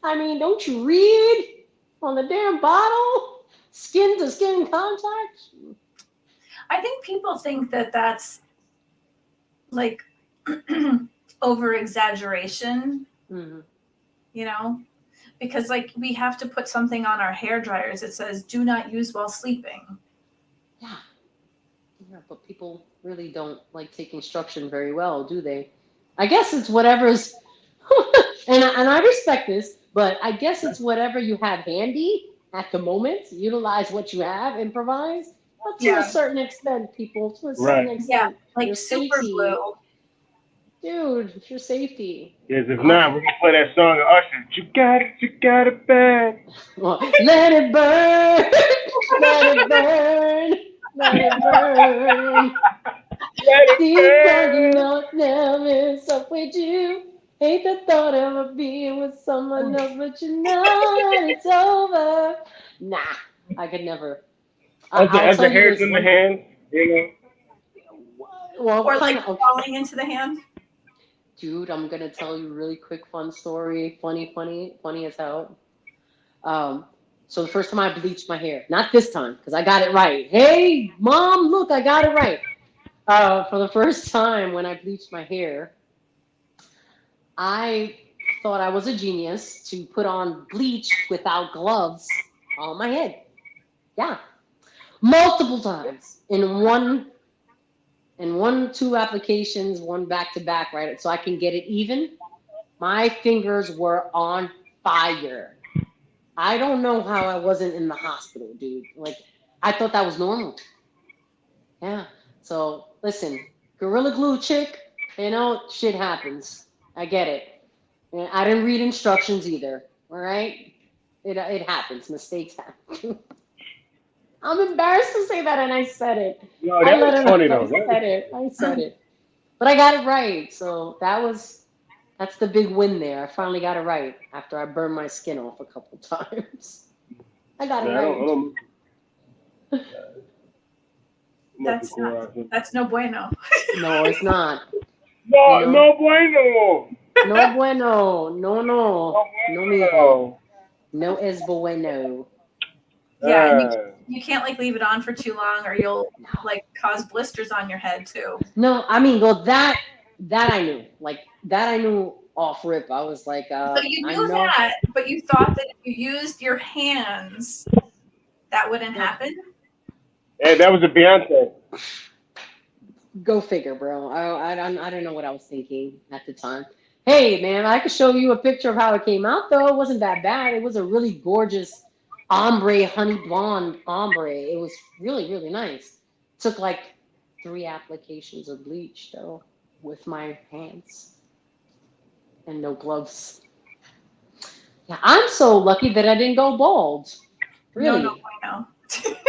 I mean, don't you read on the damn bottle? Skin to skin contact? I think people think that that's like over exaggeration, Mm-hmm. you know, because like we have to put something on our hair dryers that says do not use while sleeping. Yeah. Yeah, but people really don't like take instruction very well, do they? I guess it's whatever's, and I respect this, but I guess it's whatever you have handy at the moment. Utilize what you have, improvise. But to a Yeah. certain extent, people, to a certain Right. Yeah, extent, like your super safety, glue. dude, it's your safety. Because if Uh, not, we're gonna play that song of Usher. You got it bad. well, let it burn, let it burn, let it burn. Let it Deep down, you burn. know it's never up with you. Hate the thought of being with someone else, but you know that it's over. Nah, I could never. I'll As the tell you hair's this in the one. hand, you know. Well, Or kind like of. falling into the hand. Dude, I'm gonna tell you a really quick fun story. Funny as hell. Um, so the first time I bleached my hair, not this time, because I got it right. Hey, mom, look, I got it right. For the first time when I bleached my hair, I thought I was a genius to put on bleach without gloves on my head. Yeah, multiple times two applications, one back to back, right? So I can get it even. My fingers were on fire. I don't know how I wasn't in the hospital, dude. Like, I thought that was normal. Yeah. So listen, Gorilla Glue chick, shit happens. I get it. And I didn't read instructions either. All right, it happens. Mistakes happen. I'm embarrassed to say that, and I said it. No, I that was let it funny out. I though. That was, said it. I said it. But I got it right. So that's the big win there. I finally got it right after I burned my skin off a couple times. I got it yeah, right. I don't must be That's not. cool. That's no bueno. No, it's not. You No, know, no bueno. no bueno. No, No no, no, mijo. bueno. No es bueno. Yeah, and Ah. You can't like leave it on for too long, or you'll like cause blisters on your head too. No, I mean, well, that I knew, like that I knew off rip. I was like, So you I knew know. that, but you thought that if you used your hands, that wouldn't happen. Hey, that was a Beyonce. Go figure, bro. I don't know what I was thinking at the time. Hey, man, I could show you a picture of how it came out, though. It wasn't that bad. It was a really gorgeous ombre, honey blonde ombre. It was really, really nice. Took like 3 applications of bleach, though, with my hands and no gloves. Yeah, I'm so lucky that I didn't go bald. Really. No, I know.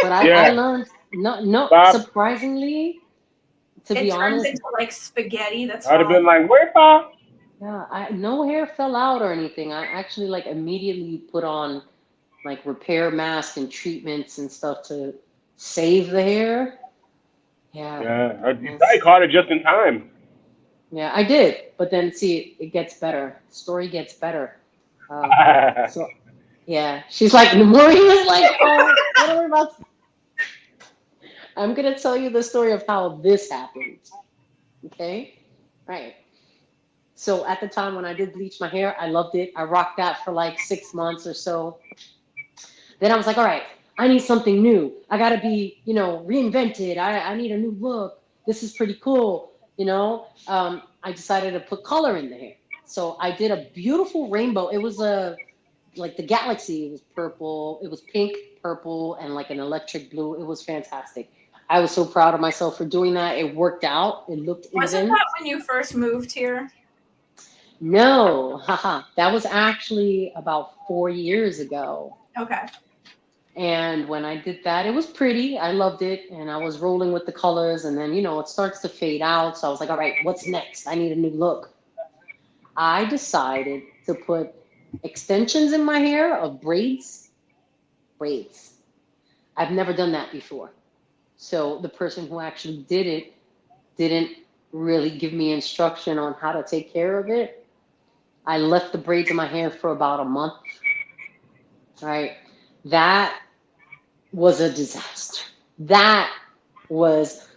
But I Yeah. learned, no, Bob, surprisingly, to It be turns honest, into like spaghetti. That's I'd have all. been like, where, Bob? yeah, no hair fell out or anything. I actually like immediately put on like repair masks and treatments and stuff to save the hair. Yeah. Yeah, you Yes. probably caught it just in time. Yeah, I did. But then see, it gets better. Story gets better. So yeah, she's like, Maureen was like, oh, what are we about to... I'm gonna tell you the story of how this happened. Okay? Right. So at the time when I did bleach my hair, I loved it. I rocked that for like 6 months or so. Then I was like, all right, I need something new. I gotta be, reinvented. I need a new look. This is pretty cool. I decided to put color in the hair. So I did a beautiful rainbow. It was like the galaxy. It was purple. It was pink, purple, and like an electric blue. It was fantastic. I was so proud of myself for doing that. It worked out. It looked Wasn't even. that when you first moved here? No, haha. That was actually about 4 years ago. Okay. And when I did that, it was pretty. I loved it. And I was rolling with the colors. And then, it starts to fade out. So I was like, all right, what's next? I need a new look. I decided to put extensions in my hair of braids. Braids. I've never done that before. So the person who actually did it didn't really give me instruction on how to take care of it. I left the braids in my hair for about a month. Right. That was a disaster. That was,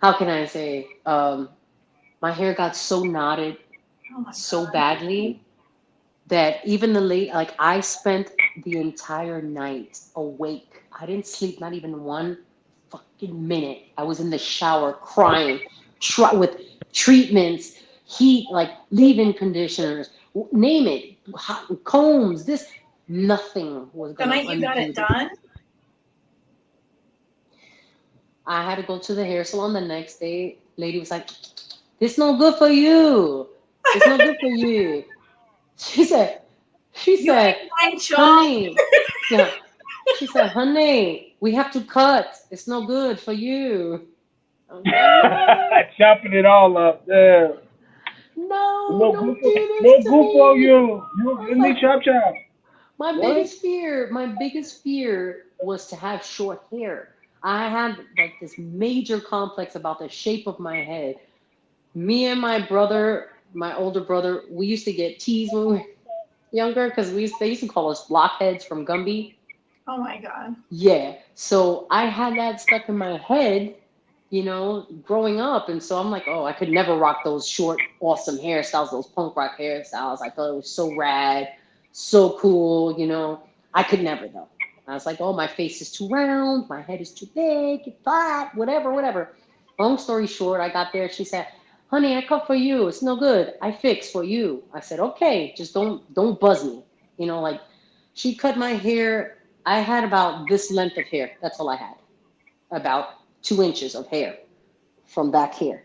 how can I say, my hair got so knotted so badly that even like I spent the entire night awake. I didn't sleep not even one fucking minute. I was in the shower crying, with treatments, heat, like leave-in conditioners, name it, combs, this, nothing was The gonna night you got undo it done? I had to go to the hair salon the next day. Lady was like, "This no good for you. It's no good for you." She said, You ain't fine, Chop. "Honey, yeah." She said, "Honey, we have to cut. It's no good for you." I'm like, Chopping it all up. Yeah. no, don't do No this to goop on me. you. I You was give me like, chop chop. my What? biggest fear was to have short hair. I had like this major complex about the shape of my head. Me and my brother, my older brother, we used to get teased when we were younger because they used to call us blockheads from Gumby. Oh my God. Yeah. So I had that stuck in my head, growing up. And so I'm like, oh, I could never rock those short, awesome hairstyles, those punk rock hairstyles. I thought it was so rad, so cool, I could never though. I was like, oh, my face is too round, my head is too big, flat, whatever, whatever. Long story short, I got there. She said, honey, I cut for you. It's no good. I fix for you. I said, okay, just don't buzz me. Like she cut my hair. I had about this length of hair. That's all I had. About 2 inches of hair from back here.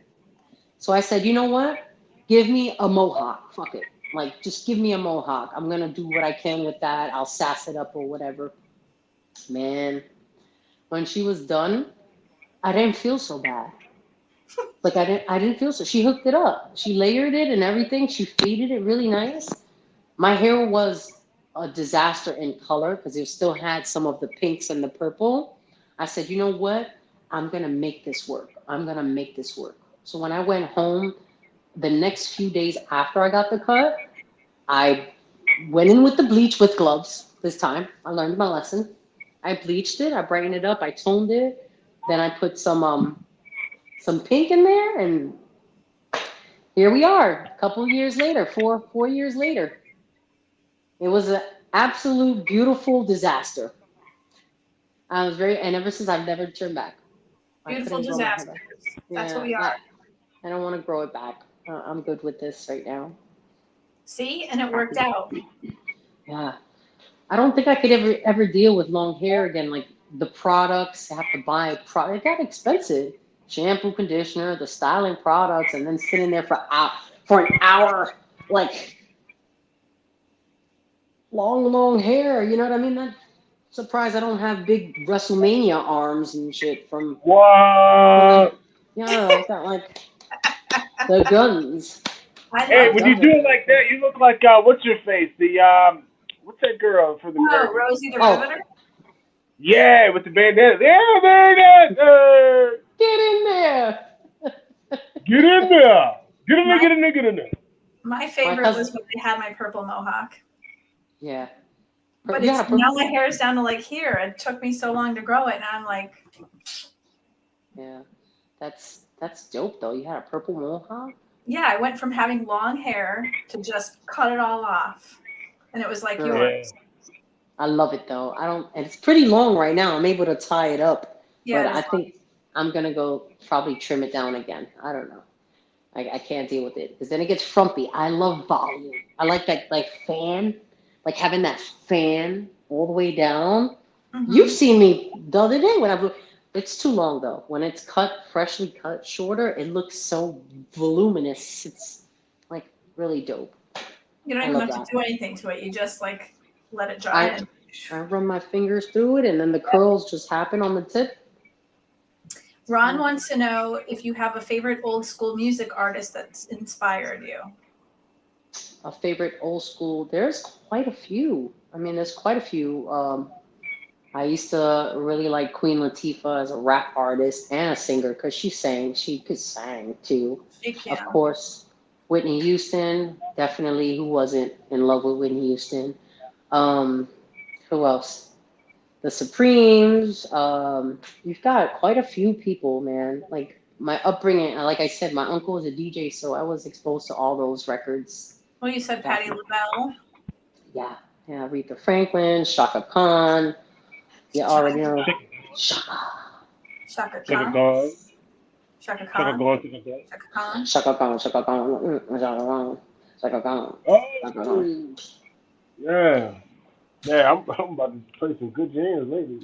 So I said, you know what? Give me a mohawk. Fuck it. Like, just give me a mohawk. I'm going to do what I can with that. I'll sass it up or whatever. Man, when she was done, I didn't feel so bad. Like I didn't feel so. She hooked it up. She layered it and everything. She faded it really nice. My hair was a disaster in color because it still had some of the pinks and the purple. I said, you know what? I'm going to make this work. I'm going to make this work. So when I went home, the next few days after I got the cut, I went in with the bleach with gloves this time. I learned my lesson. I bleached it, I brightened it up, I toned it, then I put some pink in there, and here we are. A couple years later, 4 years later, it was an absolute beautiful disaster. I was and ever since I've never turned back. I Beautiful couldn't grow my hair disasters. back. That's what Yeah, we are. I don't want to grow it back. I'm good with this right now. See, and it worked out. Yeah, I don't think I could ever deal with long hair again. Like the products, I have to buy it got expensive. Shampoo, conditioner, the styling products, and then sitting there for an hour, like long hair. You know what I mean? I'm surprised I don't have big WrestleMania arms and shit from. What? Yeah, I got like the guns. I Hey, love when it. you do it like that, you look like what's your face? The what's that girl for the Oh, Americans? Rosie the Oh. Riveter. Yeah, with the bandana. Yeah, bandana. Get in there. Get in there. Get in there. My, Get in there. Get in there. my favorite cousin- was when I had my purple mohawk. Yeah. But Yeah, now my hair is down to like here. It took me so long to grow it, and I'm like, Yeah, that's dope though. You had a purple mohawk. yeah, I went from having long hair to just cut it all off, and it was like Girl. yours. I love it though. And it's pretty long right now. I'm able to tie it up, Yeah, but I think I'm gonna go probably trim it down again. I don't know. I can't deal with it because then it gets frumpy. I love volume. I like that fan, like having that fan all the way down. Mhm. You've seen me the other day when I blew. It's too long though. When it's freshly cut shorter, it looks so voluminous. It's like really dope. You don't I even love have to do anything to it. You just like let it dry. I run my fingers through it, and then the curls just happen on the tip. Ron wants to know if you have a favorite old school music artist that's inspired you. A favorite old school? There's quite a few. I mean, there's quite a few. I used to really like Queen Latifah as a rap artist and a singer because she could sing too. She can. Of course, Whitney Houston, definitely. Who wasn't in love with Whitney Houston? Who else? The Supremes. You've got quite a few people, man. Like my upbringing, like I said, my uncle was a DJ, so I was exposed to all those records. Well, you said Patti LaBelle. Yeah, Aretha Franklin, Shaka Khan. You already know. Shaka Shaka Shaka Khan. Khan. Shaka Shaka Khan. Khan. Shaka Khan. Shaka Khan. Shaka Khan. Shaka Khan. Shaka Khan. Oh, yeah. Yeah, I'm about to play some good jams lately.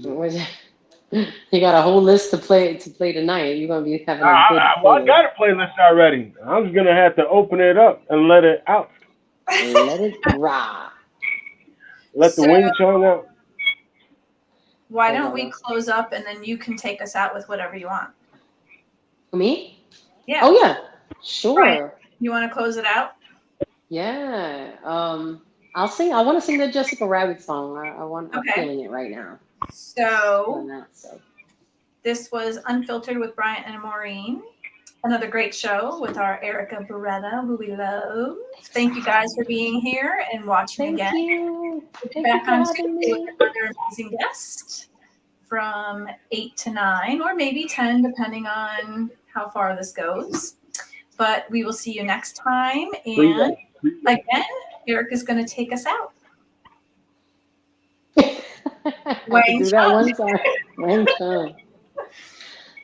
You got a whole list to play tonight. You're gonna be having a good Well, I playlist. got a playlist already. I'm just gonna have to open it up and let it out. Let it rock. Let the wind chime out. Why don't we close up and then you can take us out with whatever you want? Me? Yeah. Oh yeah. Sure. Right. You want to close it out? Yeah. I'll sing. I want to sing the Jessica Rabbit song. I'm feeling it right now. So this was Unfiltered with Bryant and Maureen. Another great show with our Erika Barreta, who we love. Thank you guys for being here and watching again. Thank you. We'll be back on Tuesday with another amazing guest from 8 to 9 or maybe 10, depending on how far this goes. But we will see you next time. And again, Erika's going to take us out. Do that one time. One time.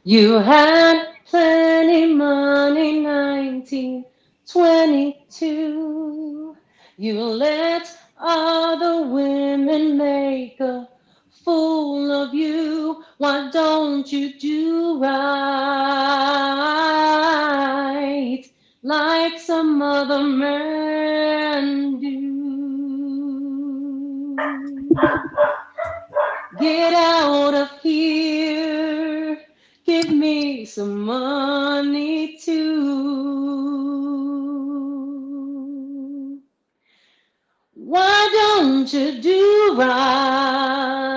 You had plenty money, 1922. You let other women make a fool of you. Why don't you do right like some other men do? Get out of here. Give me some money too. Why don't you do right